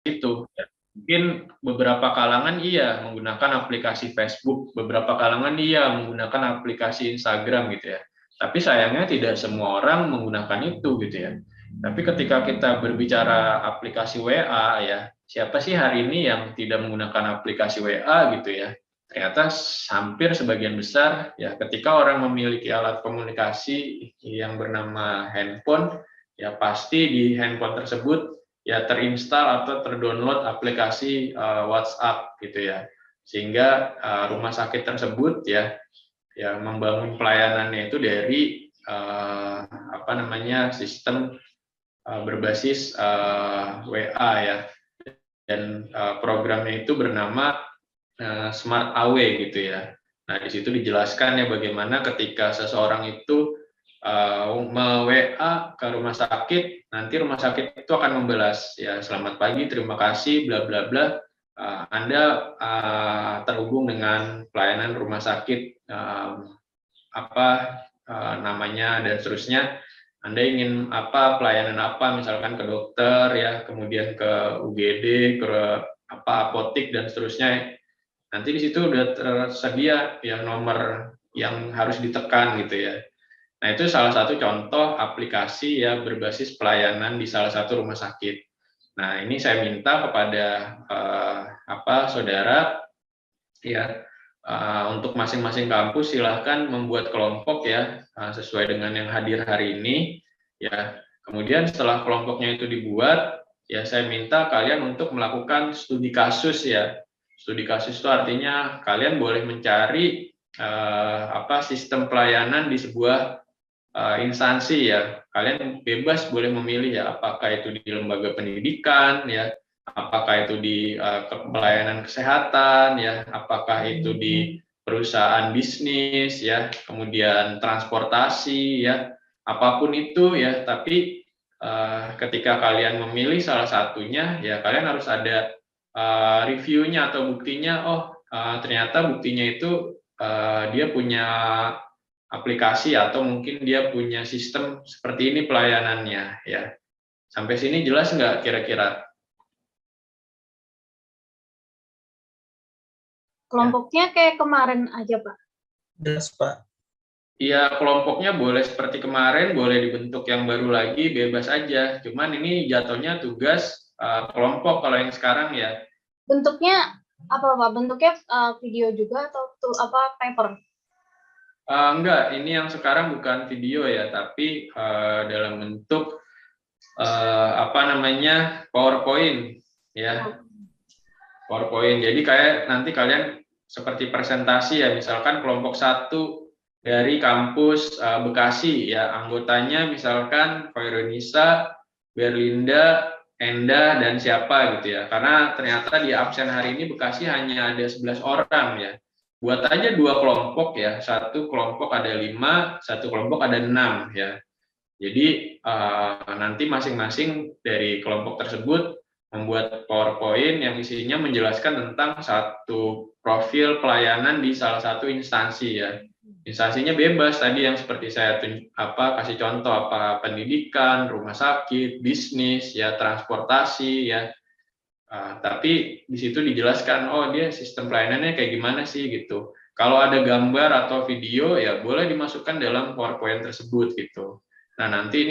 Itu mungkin beberapa kalangan iya menggunakan aplikasi Facebook, beberapa kalangan iya menggunakan aplikasi Instagram gitu ya. Tapi sayangnya tidak semua orang menggunakan itu gitu ya. Tapi ketika kita berbicara aplikasi WA ya, siapa sih hari ini yang tidak menggunakan aplikasi WA gitu ya? Ternyata hampir sebagian besar ya ketika orang memiliki alat komunikasi yang bernama handphone ya pasti di handphone tersebut ya terinstall atau terdownload aplikasi WhatsApp gitu ya, sehingga rumah sakit tersebut ya membangun pelayanannya itu dari sistem berbasis WA ya, dan programnya itu bernama Smart AW gitu ya. Nah di situ dijelaskan ya bagaimana ketika seseorang itu me-WA ke rumah sakit, nanti rumah sakit itu akan membalas ya selamat pagi, terima kasih, bla bla bla. Anda terhubung dengan pelayanan rumah sakit dan seterusnya. Anda ingin pelayanan apa, misalkan ke dokter ya, kemudian ke UGD, ke apotik dan seterusnya. Nanti di situ udah tersedia ya nomor yang harus ditekan gitu ya. Nah, itu salah satu contoh aplikasi ya berbasis pelayanan di salah satu rumah sakit. Nah, ini saya minta kepada saudara ya untuk masing-masing kampus silahkan membuat kelompok ya sesuai dengan yang hadir hari ini ya. Kemudian setelah kelompoknya itu dibuat ya saya minta kalian untuk melakukan studi kasus ya. Studi kasus itu artinya kalian boleh mencari sistem pelayanan di sebuah instansi ya. Kalian bebas boleh memilih ya apakah itu di lembaga pendidikan ya, apakah itu di pelayanan kesehatan ya, apakah itu di perusahaan bisnis ya, kemudian transportasi ya, apapun itu ya. Tapi ketika kalian memilih salah satunya ya kalian harus ada reviewnya atau buktinya. Ternyata buktinya itu dia punya aplikasi atau mungkin dia punya sistem seperti ini pelayanannya ya. Sampai sini jelas nggak kira-kira? kelompoknya kayak kemarin aja, Pak. Jelas, Pak. Iya, kelompoknya boleh seperti kemarin, boleh dibentuk yang baru lagi, bebas aja. Cuman ini jatuhnya tugas kelompok kalau yang sekarang ya. Bentuknya apa, Pak? Bentuknya video juga atau paper? Enggak, ini yang sekarang bukan video ya, tapi dalam bentuk PowerPoint ya. PowerPoint. Jadi kayak nanti kalian seperti presentasi ya, misalkan kelompok 1 dari kampus Bekasi ya, anggotanya misalkan Hoirunisa, Berlinda, Enda, dan siapa gitu ya. Karena ternyata di absen hari ini Bekasi hanya ada 11 orang ya. Buat aja 2 kelompok ya, satu kelompok ada 5, satu kelompok ada 6 ya. Jadi nanti masing-masing dari kelompok tersebut membuat PowerPoint yang isinya menjelaskan tentang satu profil pelayanan di salah satu instansi ya. Instansinya bebas tadi yang seperti saya kasih contoh, pendidikan, rumah sakit, bisnis ya, transportasi ya. Tapi di situ dijelaskan dia sistem pelayanannya kayak gimana sih gitu. Kalau ada gambar atau video ya boleh dimasukkan dalam PowerPoint tersebut gitu. Nah, nanti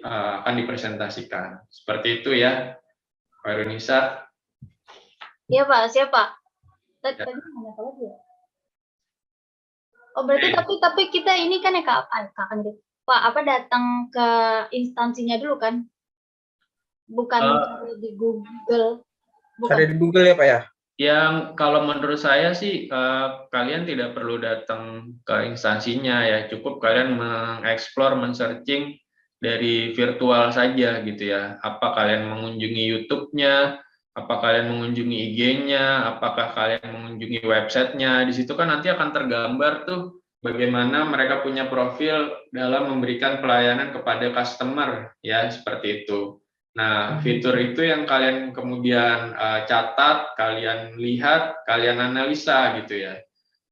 akan dipresentasikan. Seperti itu ya, Pak Irunisa. Iya Pak, siap Pak. Ya. Tadi mana apa lagi ya? Oh berarti tapi kita ini kan ya Kak, Pak apa datang ke instansinya dulu kan? Bukan cari di Google. Bukan. Ada di Google ya Pak ya? Yang kalau menurut saya sih kalian tidak perlu datang ke instansinya ya, cukup kalian mengeksplor, men-searching dari virtual saja gitu ya. Apa kalian mengunjungi YouTube-nya, apa kalian mengunjungi IG-nya, apakah kalian mengunjungi websitenya. Di situ kan nanti akan tergambar tuh bagaimana mereka punya profil dalam memberikan pelayanan kepada customer ya, seperti itu. Nah, fitur itu yang kalian kemudian catat, kalian lihat, kalian analisa gitu ya.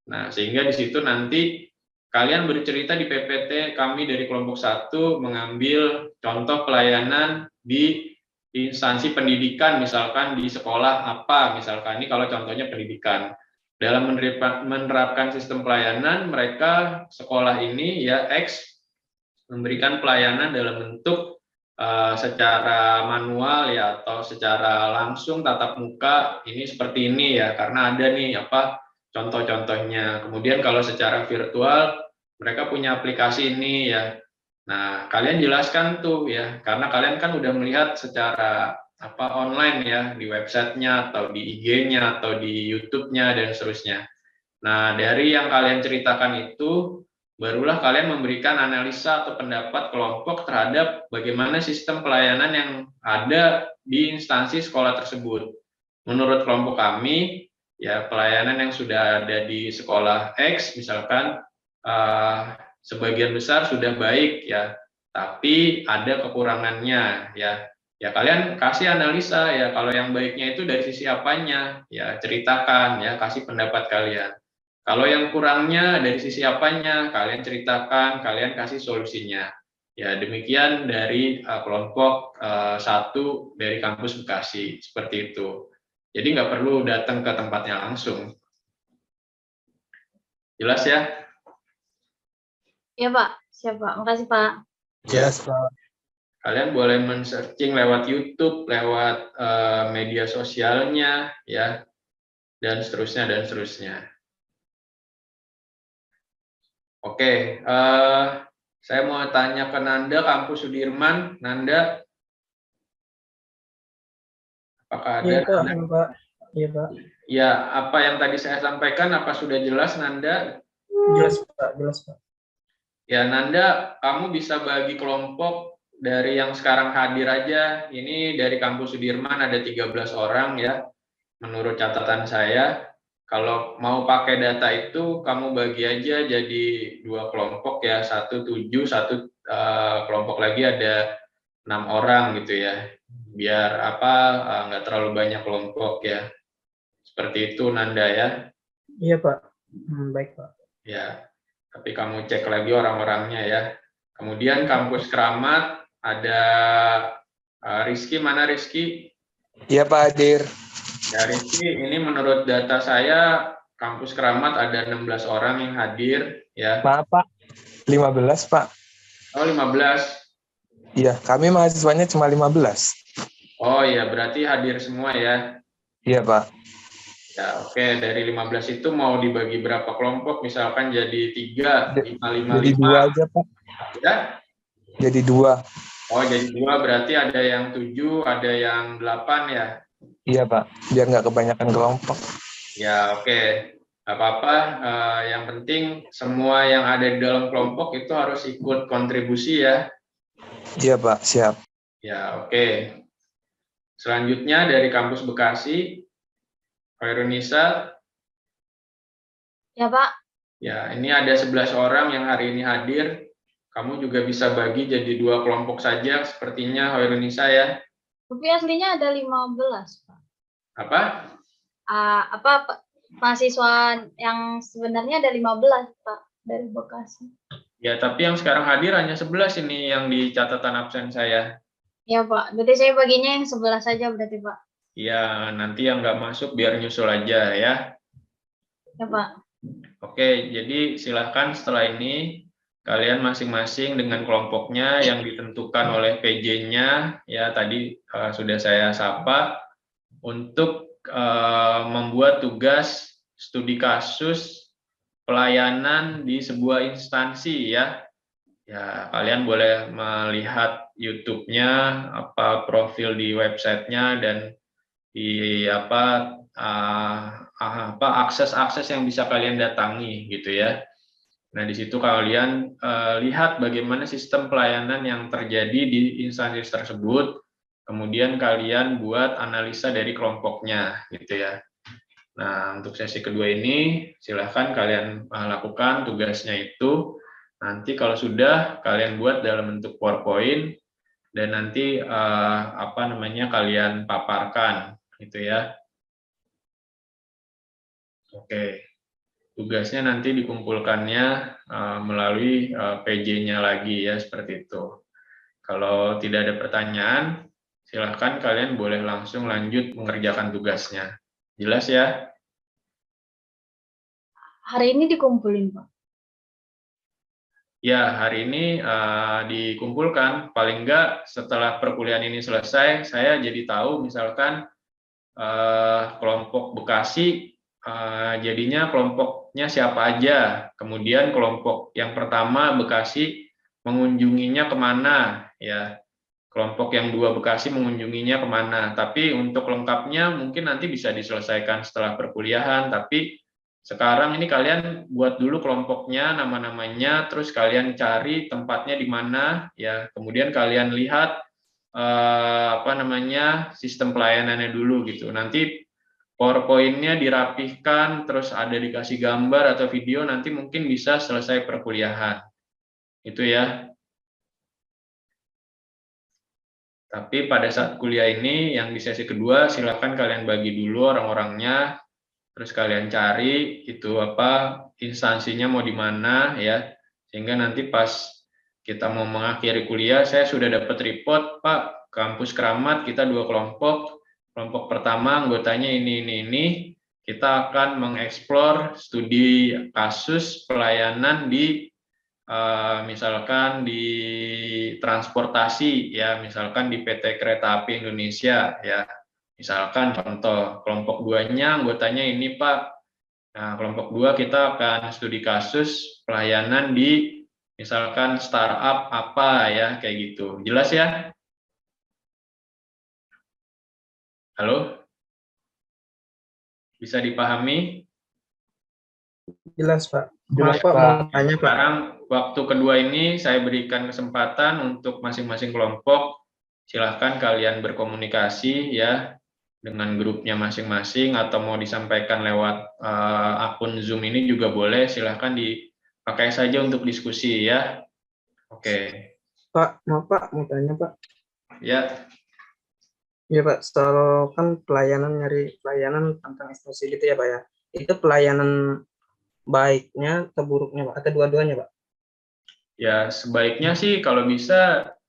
Nah, sehingga di situ nanti kalian bercerita di PPT kami dari kelompok 1 mengambil contoh pelayanan di instansi pendidikan, misalkan di sekolah apa, misalkan ini kalau contohnya pendidikan. Dalam menerapkan sistem pelayanan, mereka sekolah ini ya X memberikan pelayanan dalam bentuk secara manual ya atau secara langsung tatap muka ini seperti ini ya, karena ada nih apa contoh-contohnya. Kemudian kalau secara virtual mereka punya aplikasi ini ya. Nah, kalian jelaskan tuh ya, karena kalian kan udah melihat secara online ya di websitenya atau di IG-nya atau di YouTube-nya dan seterusnya. Nah, dari yang kalian ceritakan itu barulah kalian memberikan analisa atau pendapat kelompok terhadap bagaimana sistem pelayanan yang ada di instansi sekolah tersebut. Menurut kelompok kami, ya pelayanan yang sudah ada di sekolah X, misalkan sebagian besar sudah baik ya, tapi ada kekurangannya ya. Ya kalian kasih analisa ya, kalau yang baiknya itu dari sisi apanya, ya ceritakan ya, kasih pendapat kalian. Kalau yang kurangnya dari sisi apanya, kalian ceritakan, kalian kasih solusinya. Ya, demikian dari kelompok 1 dari kampus Bekasi, seperti itu. Jadi nggak perlu datang ke tempatnya langsung. Jelas ya? Iya Pak, siap Pak. Makasih Pak. Yes, Pak. Kalian boleh men-searching lewat YouTube, lewat media sosialnya, ya, dan seterusnya, dan seterusnya. Oke, saya mau tanya ke Nanda, kampus Sudirman. Nanda, apakah ada? Iya Pak. Iya Pak. Ya, apa yang tadi saya sampaikan, apa sudah jelas Nanda? Jelas Pak. Ya, Nanda, kamu bisa bagi kelompok dari yang sekarang hadir aja. Ini dari kampus Sudirman ada 13 orang ya, menurut catatan saya. Kalau mau pakai data itu, kamu bagi aja jadi 2 kelompok ya, 1 7, 1 kelompok lagi ada 6 orang gitu ya. Biar nggak terlalu banyak kelompok ya. Seperti itu Nanda ya. Iya Pak. Baik Pak. Ya, tapi kamu cek lagi orang-orangnya ya. Kemudian kampus Keramat ada Rizky, mana Rizky? Iya Pak hadir. Ya Rizky, ini menurut data saya kampus Keramat ada 16 orang yang hadir ya. Maaf Pak, 15 Pak. Oh 15. Iya, kami mahasiswanya cuma 15. Oh iya, berarti hadir semua ya. Iya Pak. Ya oke, dari 15 itu mau dibagi berapa kelompok? Misalkan jadi 3, 5, 5, Jadi 5. 2 aja Pak. Ya? Jadi 2. Oh jadi 2, berarti ada yang 7, ada yang 8 ya? Iya Pak, biar nggak kebanyakan kelompok. Ya oke, nggak apa-apa. Yang penting semua yang ada di dalam kelompok itu harus ikut kontribusi ya. Iya Pak, siap. Ya oke. Selanjutnya dari kampus Bekasi, Irunisa. Ya Pak. Ya ini ada 11 orang yang hari ini hadir. Kamu juga bisa bagi jadi 2 kelompok saja, sepertinya Irunisa ya. Tapi aslinya ada 15 Pak. Apa? Mahasiswa yang sebenarnya ada 15 Pak dari Bekasi. Ya tapi yang sekarang hadir hanya 11 ini yang di catatan absen saya. Ya Pak, berarti saya baginya yang 11 saja berarti Pak. Ya nanti yang nggak masuk biar nyusul aja ya. Ya Pak. Oke, jadi silahkan setelah ini kalian masing-masing dengan kelompoknya yang ditentukan oleh PJ-nya, ya tadi sudah saya sapa, untuk membuat tugas studi kasus pelayanan di sebuah instansi ya. Ya, kalian boleh melihat YouTube-nya, profil di websitenya dan di akses-akses yang bisa kalian datangi gitu ya. Nah, di situ kalian lihat bagaimana sistem pelayanan yang terjadi di instansi tersebut, kemudian kalian buat analisa dari kelompoknya gitu ya. Nah, untuk sesi kedua ini silahkan kalian lakukan tugasnya itu. Nanti kalau sudah kalian buat dalam bentuk PowerPoint dan nanti kalian paparkan gitu ya. Oke. Tugasnya nanti dikumpulkannya melalui PJ-nya lagi ya, seperti itu. Kalau tidak ada pertanyaan, silahkan kalian boleh langsung lanjut mengerjakan tugasnya. Jelas ya? Hari ini dikumpulin, Pak? Ya, hari ini dikumpulkan. Paling enggak setelah perkuliahan ini selesai, saya jadi tahu misalkan kelompok Bekasi jadinya kelompoknya siapa aja. Kemudian kelompok yang pertama Bekasi mengunjunginya kemana ya. Kelompok yang 2 Bekasi mengunjunginya kemana. Tapi untuk lengkapnya mungkin nanti bisa diselesaikan setelah perkuliahan. Tapi sekarang ini kalian buat dulu kelompoknya, nama-namanya, terus kalian cari tempatnya di mana ya. Kemudian kalian lihat sistem pelayanannya dulu gitu. Nanti PowerPoint-nya dirapihkan, terus ada dikasih gambar atau video, nanti mungkin bisa selesai perkuliahan. Itu ya. Tapi pada saat kuliah ini, yang di sesi kedua, silakan kalian bagi dulu orang-orangnya, terus kalian cari itu instansinya mau di mana ya, sehingga nanti pas kita mau mengakhiri kuliah, saya sudah dapat report, Pak, kampus Keramat kita 2 kelompok. Kelompok pertama anggotanya ini. Kita akan mengeksplor studi kasus pelayanan di misalkan di transportasi ya, misalkan di PT Kereta Api Indonesia ya. Misalkan contoh, kelompok 2-nya anggotanya ini, Pak. Nah, kelompok 2 kita akan studi kasus pelayanan di misalkan startup apa ya, kayak gitu. Jelas ya? Halo? Bisa dipahami? Jelas, Pak. Jelas, Maaf, Pak, Pak. mau tanya, Pak. Sekarang waktu kedua ini saya berikan kesempatan untuk masing-masing kelompok. Silahkan kalian berkomunikasi ya dengan grupnya masing-masing, atau mau disampaikan lewat akun Zoom ini juga boleh. Silahkan dipakai saja untuk diskusi ya. Oke. Pak, mau tanya, Pak. Ya. Iya, Pak, soal kan nyari pelayanan tentang eksklusi gitu ya, Pak ya. Itu pelayanan baiknya atau buruknya, Pak? Atau dua-duanya, Pak? Ya, sebaiknya sih kalau bisa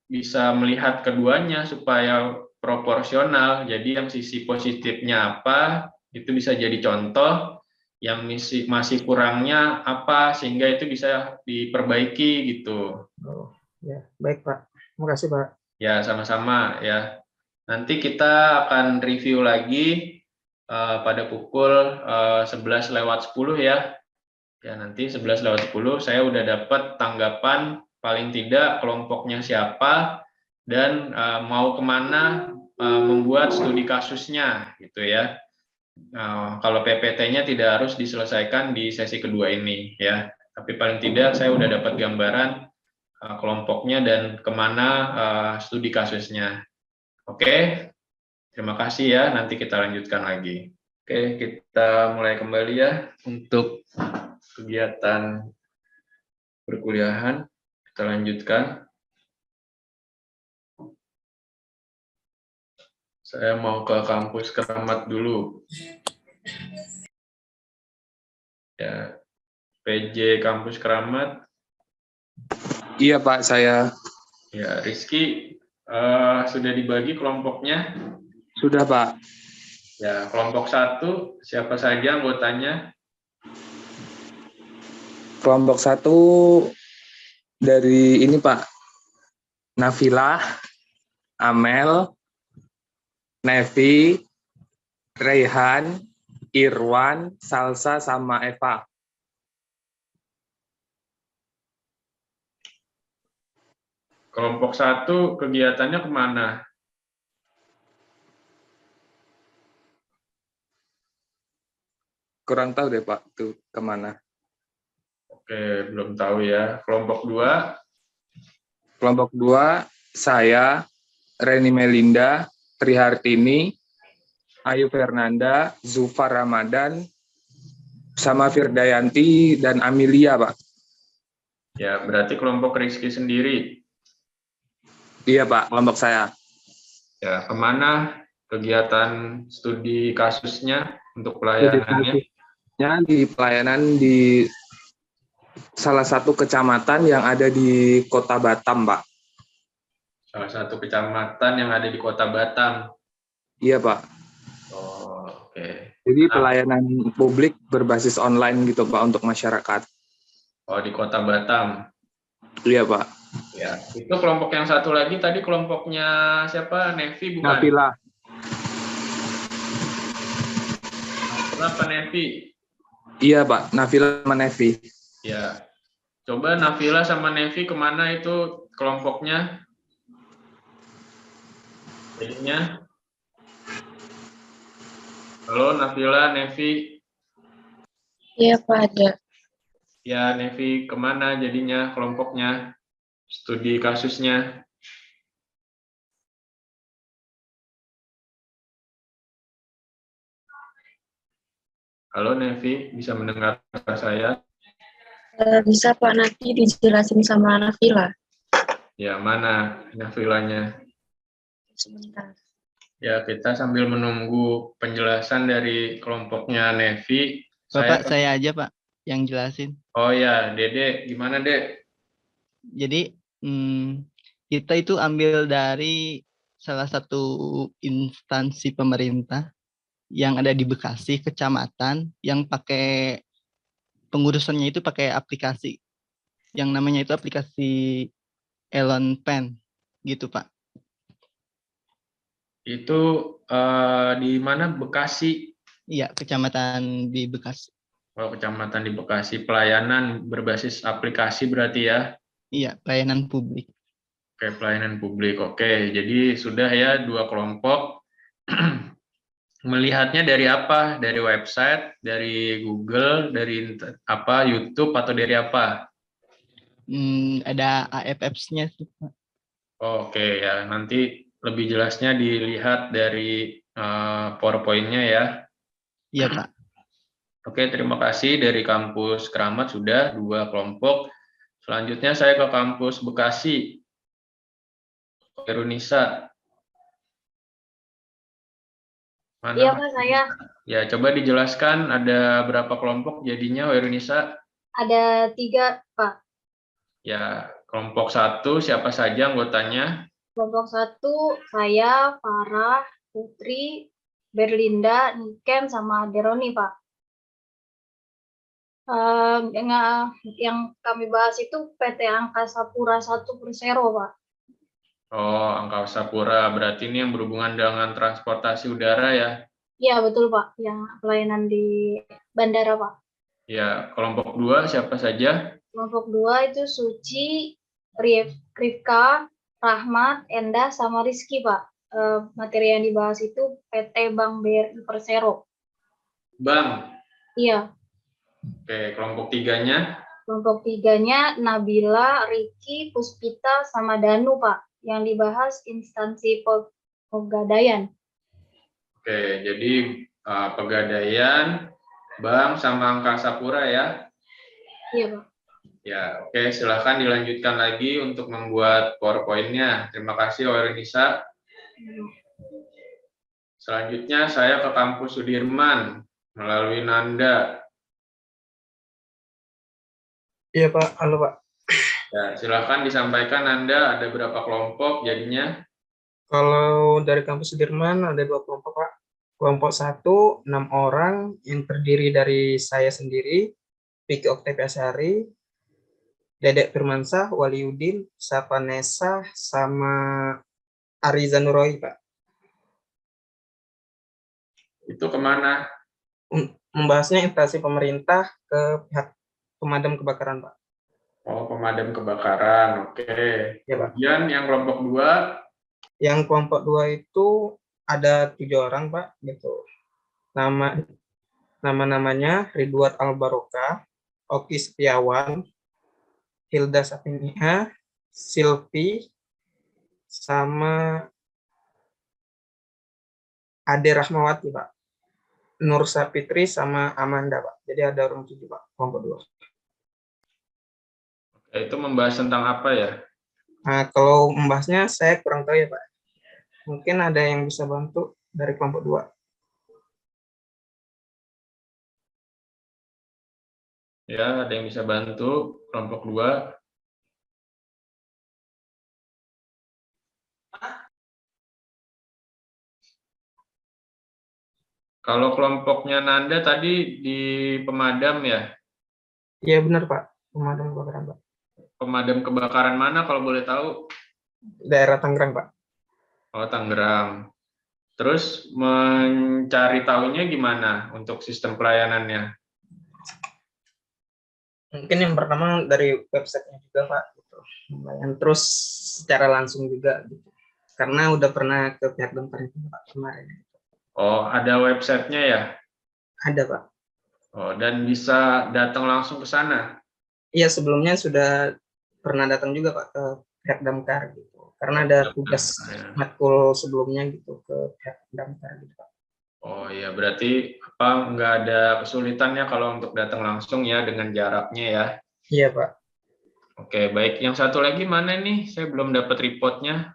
melihat keduanya supaya proporsional. Jadi yang sisi positifnya apa, itu bisa jadi contoh. Yang masih kurangnya apa, sehingga itu bisa diperbaiki gitu. Oh, ya, baik, Pak. Terima kasih, Pak. Ya, sama-sama ya. Nanti kita akan review lagi pada pukul 11:10 ya. Ya, nanti 11:10 saya udah dapat tanggapan paling tidak kelompoknya siapa dan mau kemana membuat studi kasusnya gitu ya. Kalau PPT-nya tidak harus diselesaikan di sesi kedua ini ya. Tapi paling tidak saya udah dapat gambaran kelompoknya dan kemana studi kasusnya. Oke, terima kasih ya. Nanti kita lanjutkan lagi. Oke, kita mulai kembali ya untuk kegiatan perkuliahan. Kita lanjutkan. Saya mau ke kampus Keramat dulu. Ya, PJ kampus Keramat. Iya, Pak, saya. Ya, Rizky, sudah dibagi kelompoknya? Sudah, Pak. Ya, kelompok 1, siapa saja anggotanya? Kelompok 1 dari ini Pak, Nafilah, Amel, Nevi, Raihan, Irwan, Salsa, sama Eva. Kelompok 1 kegiatannya kemana? Kurang tahu deh Pak, tuh kemana. Oke, belum tahu ya. Kelompok 2? Kelompok 2, saya, Reni Melinda, Trihartini, Ayu Fernanda, Zufar Ramadan, sama Firdayanti, dan Amelia, Pak. Ya, berarti kelompok Rizky sendiri. Iya, Pak, kelompok saya. Ya, kemana kegiatan studi kasusnya untuk pelayanannya? Di pelayanan di salah satu kecamatan yang ada di Kota Batam, Pak. Salah satu kecamatan yang ada di Kota Batam. Iya, Pak. Oh, oke. Jadi pelayanan publik berbasis online gitu, Pak, untuk masyarakat. Oh, di Kota Batam. Iya, Pak. Ya, itu kelompok yang satu lagi tadi kelompoknya siapa? Nevi bukan? Nafila. Kenapa Nevi? Iya, Pak. Nafila sama Nevi. Ya. Coba Nafila sama Nevi kemana itu kelompoknya? Jadinya. Halo Nafila, Nevi. Iya Pak, ada. Ya, Nevi kemana jadinya kelompoknya? Studi kasusnya. Halo Nevi, bisa mendengar saya? Bisa Pak, nanti dijelasin sama Nafila. Ya, mana Nafilanya? Sebentar. Ya, kita sambil menunggu penjelasan dari kelompoknya Nevi. Bapak, saya aja Pak yang jelasin. Oh ya, Dede, gimana Dek? Jadi kita itu ambil dari salah satu instansi pemerintah yang ada di Bekasi, kecamatan, yang pakai pengurusannya itu pakai aplikasi. Yang namanya itu aplikasi Elon Pen, gitu Pak. Itu di mana? Bekasi? Iya, kecamatan di Bekasi. Oh, kecamatan di Bekasi. Pelayanan berbasis aplikasi berarti ya? Iya, pelayanan publik. Oke, pelayanan publik. Oke, jadi sudah ya 2 kelompok. Melihatnya dari apa? Dari website, dari Google, dari apa? YouTube atau dari apa? Ada AFF-nya sih Pak. Oke ya, nanti lebih jelasnya dilihat dari PowerPoint-nya ya. Iya Pak. Oke, terima kasih dari kampus Keramat sudah 2 kelompok. Selanjutnya saya ke kampus Bekasi. Erunisa. Mana? Iya Pak, saya. Ya, coba dijelaskan ada berapa kelompok jadinya Erunisa? Ada 3 Pak. Ya, kelompok 1 siapa saja anggotanya? Kelompok 1 saya, Farah, Putri, Berlinda, Niken, sama Deroni Pak. Yang kami bahas itu PT Angkasa Pura I Persero Pak. Oh, Angkasa Pura. Berarti ini yang berhubungan dengan transportasi udara ya? Iya betul Pak, yang pelayanan di bandara Pak. Ya, kelompok 2 siapa saja? Kelompok 2 itu Suci, Rifka, Rahmat, Endah, sama Rizky Pak. Materi yang dibahas itu PT Bank BRI Persero. Bank? Iya. Oke, kelompok 3-nya? Kelompok 3-nya Nabila, Riki, Puspita, sama Danu Pak. Yang dibahas instansi pegadaian. Oke, jadi pegadaian, bank, sama Angkasa Pura ya? Iya Pak. Ya, oke, silahkan dilanjutkan lagi untuk membuat PowerPoint-nya. Terima kasih, Orenisa. Selanjutnya saya ke kampus Sudirman melalui Nanda. Iya Pak, halo Pak. Ya, silahkan disampaikan Nanda ada berapa kelompok jadinya? Kalau dari kampus Sudirman ada 2 kelompok Pak. Kelompok 1, 6 orang yang terdiri dari saya sendiri, Vicky Oktaviasari, Dedek Firmansah, Waliudin, Savanesa, sama Ariza Nuroi, Pak. Itu kemana? Membahasnya instansi pemerintah ke pihak pemadam kebakaran, Pak. Oh, pemadam kebakaran. Oke. Ya, Pak. Kemudian yang kelompok 2? Yang kelompok 2 itu ada 7 orang, Pak, gitu. Nama-namanya Ridwan Albaroka, Oki Setiawan, Hilda Safinia, Silvi, sama Ade Rahmawati, Pak. Nur Sapitri sama Amanda, Pak. Jadi ada orang 7, Pak, kelompok 2. Itu membahas tentang apa ya? Nah, kalau membahasnya saya kurang tahu ya, Pak. Mungkin ada yang bisa bantu dari kelompok 2. Ya, ada yang bisa bantu kelompok 2. Kalau kelompoknya Nanda tadi di pemadam ya? Iya benar, Pak. Pemadam kebakaran, Pak. Pemadam kebakaran mana kalau boleh tahu? Daerah Tangerang, Pak. Oh, Tangerang. Terus mencari tahunya gimana untuk sistem pelayanannya? Mungkin yang pertama dari websitenya juga, Pak. Gitu. Terus secara langsung juga, gitu. Karena udah pernah ke pihak damkar itu, Pak, kemarin. Oh, ada websitenya ya? Ada, Pak. Oh, dan bisa datang langsung ke sana? Iya, sebelumnya sudah pernah datang juga, Pak, ke pihak damkar gitu. Karena ada tugas matkul sebelumnya gitu ke pihak damkar gitu, Pak. Oh iya, berarti nggak ada kesulitannya kalau untuk datang langsung ya dengan jaraknya ya? Iya, Pak. Oke, baik. Yang satu lagi mana nih? Saya belum dapat reportnya.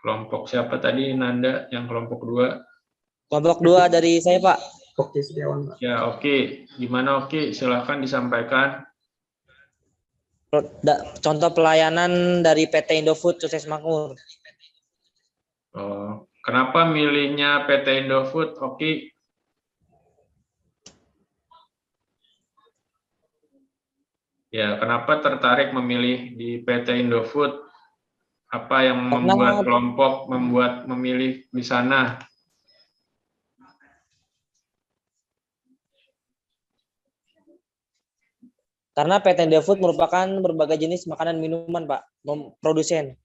Kelompok siapa tadi, Nanda, yang kelompok 2? Kelompok 2 dari saya, Pak. Oke, Setiawan, Pak. Ya, oke. Gimana oke? Silahkan disampaikan. Contoh pelayanan dari PT Indofood Sukses Makmur. Oh, kenapa milihnya PT Indofood, Oki? Ya, kenapa tertarik memilih di PT Indofood? Apa yang membuat kelompok memilih di sana? Karena PT Indofood merupakan berbagai jenis makanan minuman, Pak, produsen.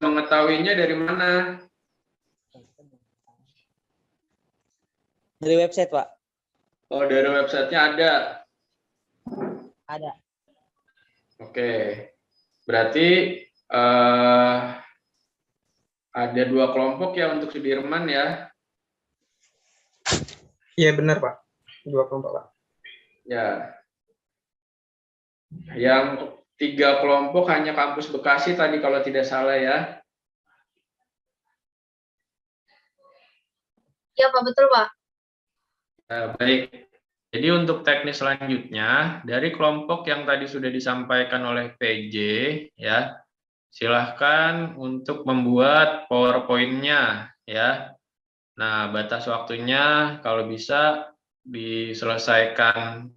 Mengetahuinya dari mana? Dari website, Pak. Oh, dari websitenya ada? Ada. Oke. Berarti ada 2 kelompok ya untuk Sudirman ya? Iya benar, Pak. 2 kelompok, Pak. Ya. Yang 3 kelompok hanya kampus Bekasi tadi kalau tidak salah ya? Iya, Pak, betul, Pak. Baik. Jadi untuk teknis selanjutnya, dari kelompok yang tadi sudah disampaikan oleh PJ, ya, silahkan untuk membuat PowerPoint-nya, ya. Nah, batas waktunya kalau bisa diselesaikan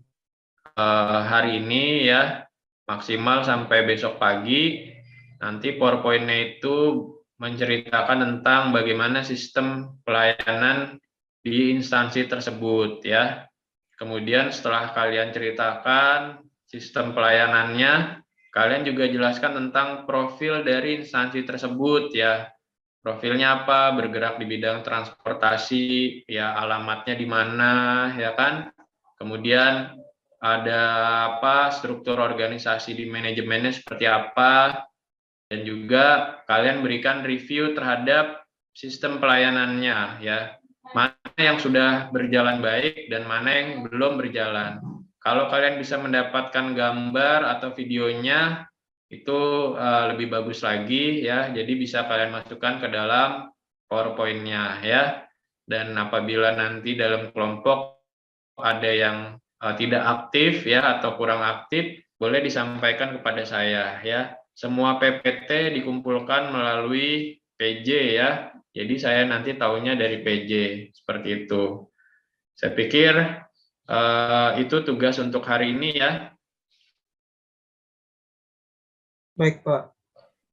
hari ini, ya, maksimal sampai besok pagi. Nanti PowerPoint-nya itu menceritakan tentang bagaimana sistem pelayanan di instansi tersebut, ya. Kemudian setelah kalian ceritakan sistem pelayanannya, kalian juga jelaskan tentang profil dari instansi tersebut ya. Profilnya apa? Bergerak di bidang transportasi, ya alamatnya di mana, ya kan? Kemudian ada apa? Struktur organisasi di manajemennya seperti apa? Dan juga kalian berikan review terhadap sistem pelayanannya ya. Mana yang sudah berjalan baik dan mana yang belum berjalan. Kalau kalian bisa mendapatkan gambar atau videonya itu lebih bagus lagi ya. Jadi bisa kalian masukkan ke dalam PowerPoint-nya ya. Dan apabila nanti dalam kelompok ada yang tidak aktif ya atau kurang aktif, boleh disampaikan kepada saya ya. Semua PPT dikumpulkan melalui PJ ya. Jadi saya nanti tahunya dari PJ seperti itu. Saya pikir itu tugas untuk hari ini ya. Baik, Pak.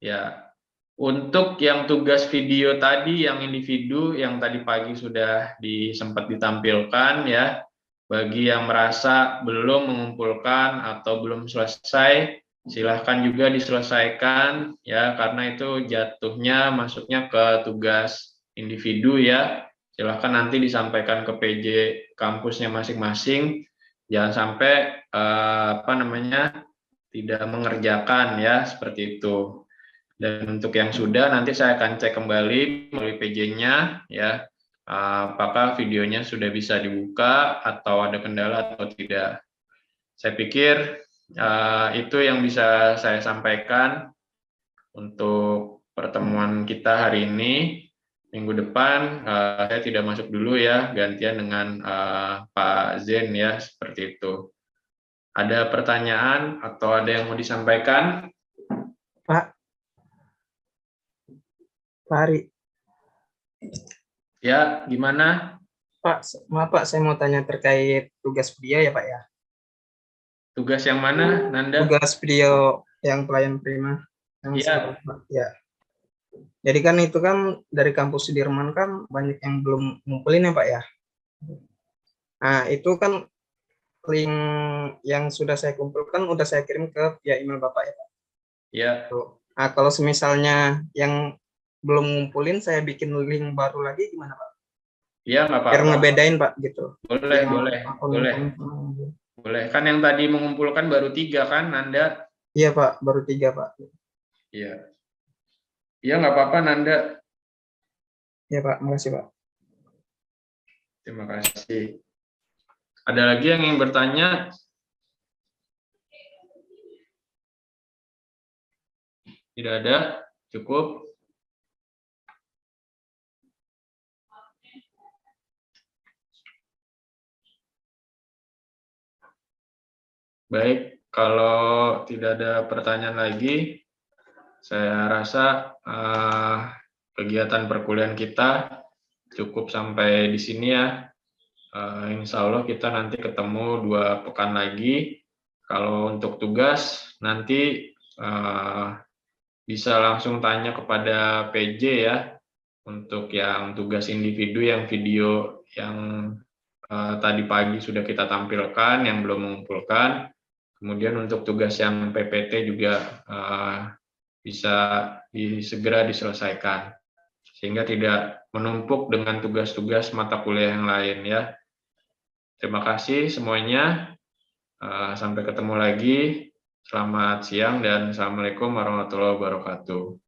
Ya. Untuk yang tugas video tadi, yang individu yang tadi pagi sudah sempat ditampilkan ya. Bagi yang merasa belum mengumpulkan atau belum selesai, silahkan juga diselesaikan ya, karena itu jatuhnya masuknya ke tugas individu ya. Silahkan nanti disampaikan ke PJ kampusnya masing-masing. Jangan sampai tidak mengerjakan ya, seperti itu. Dan untuk yang sudah, nanti saya akan cek kembali melalui PJ-nya ya, apakah videonya sudah bisa dibuka atau ada kendala atau tidak. Saya pikir itu yang bisa saya sampaikan untuk pertemuan kita hari ini. Minggu depan saya tidak masuk dulu ya, gantian dengan Pak Zen ya, seperti itu. Ada pertanyaan atau ada yang mau disampaikan? Pak Hari. Ya, gimana? Pak, maaf Pak, saya mau tanya terkait tugas video ya Pak ya. Tugas yang mana, Nanda? Tugas video yang pelayan prima. Iya. Ya. Jadi kan itu kan dari kampus Sudirman kan banyak yang belum ngumpulin ya Pak ya. Nah itu kan link yang sudah saya kumpulkan udah saya kirim ke via email Bapak ya Pak. Iya. Nah kalau semisalnya yang belum ngumpulin saya bikin link baru lagi gimana Pak? Iya nggak apa-apa. Biar ngebedain Pak gitu. Boleh, boleh. Kan yang tadi mengumpulkan baru 3 kan, Nanda? Iya Pak, baru 3 Pak. Iya. Iya nggak apa-apa, Nanda. Iya Pak, makasih Pak. Terima kasih. Ada lagi yang ingin bertanya? Tidak ada? Cukup? Baik, kalau tidak ada pertanyaan lagi, saya rasa kegiatan perkuliahan kita cukup sampai di sini ya. Insya Allah kita nanti ketemu 2 pekan lagi. Kalau untuk tugas nanti bisa langsung tanya kepada PJ ya. Untuk yang tugas individu, yang video yang tadi pagi sudah kita tampilkan, yang belum mengumpulkan. Kemudian untuk tugas yang PPT juga bisa segera diselesaikan, sehingga tidak menumpuk dengan tugas-tugas mata kuliah yang lain ya. Terima kasih semuanya. Sampai ketemu lagi. Selamat siang dan Assalamualaikum warahmatullahi wabarakatuh.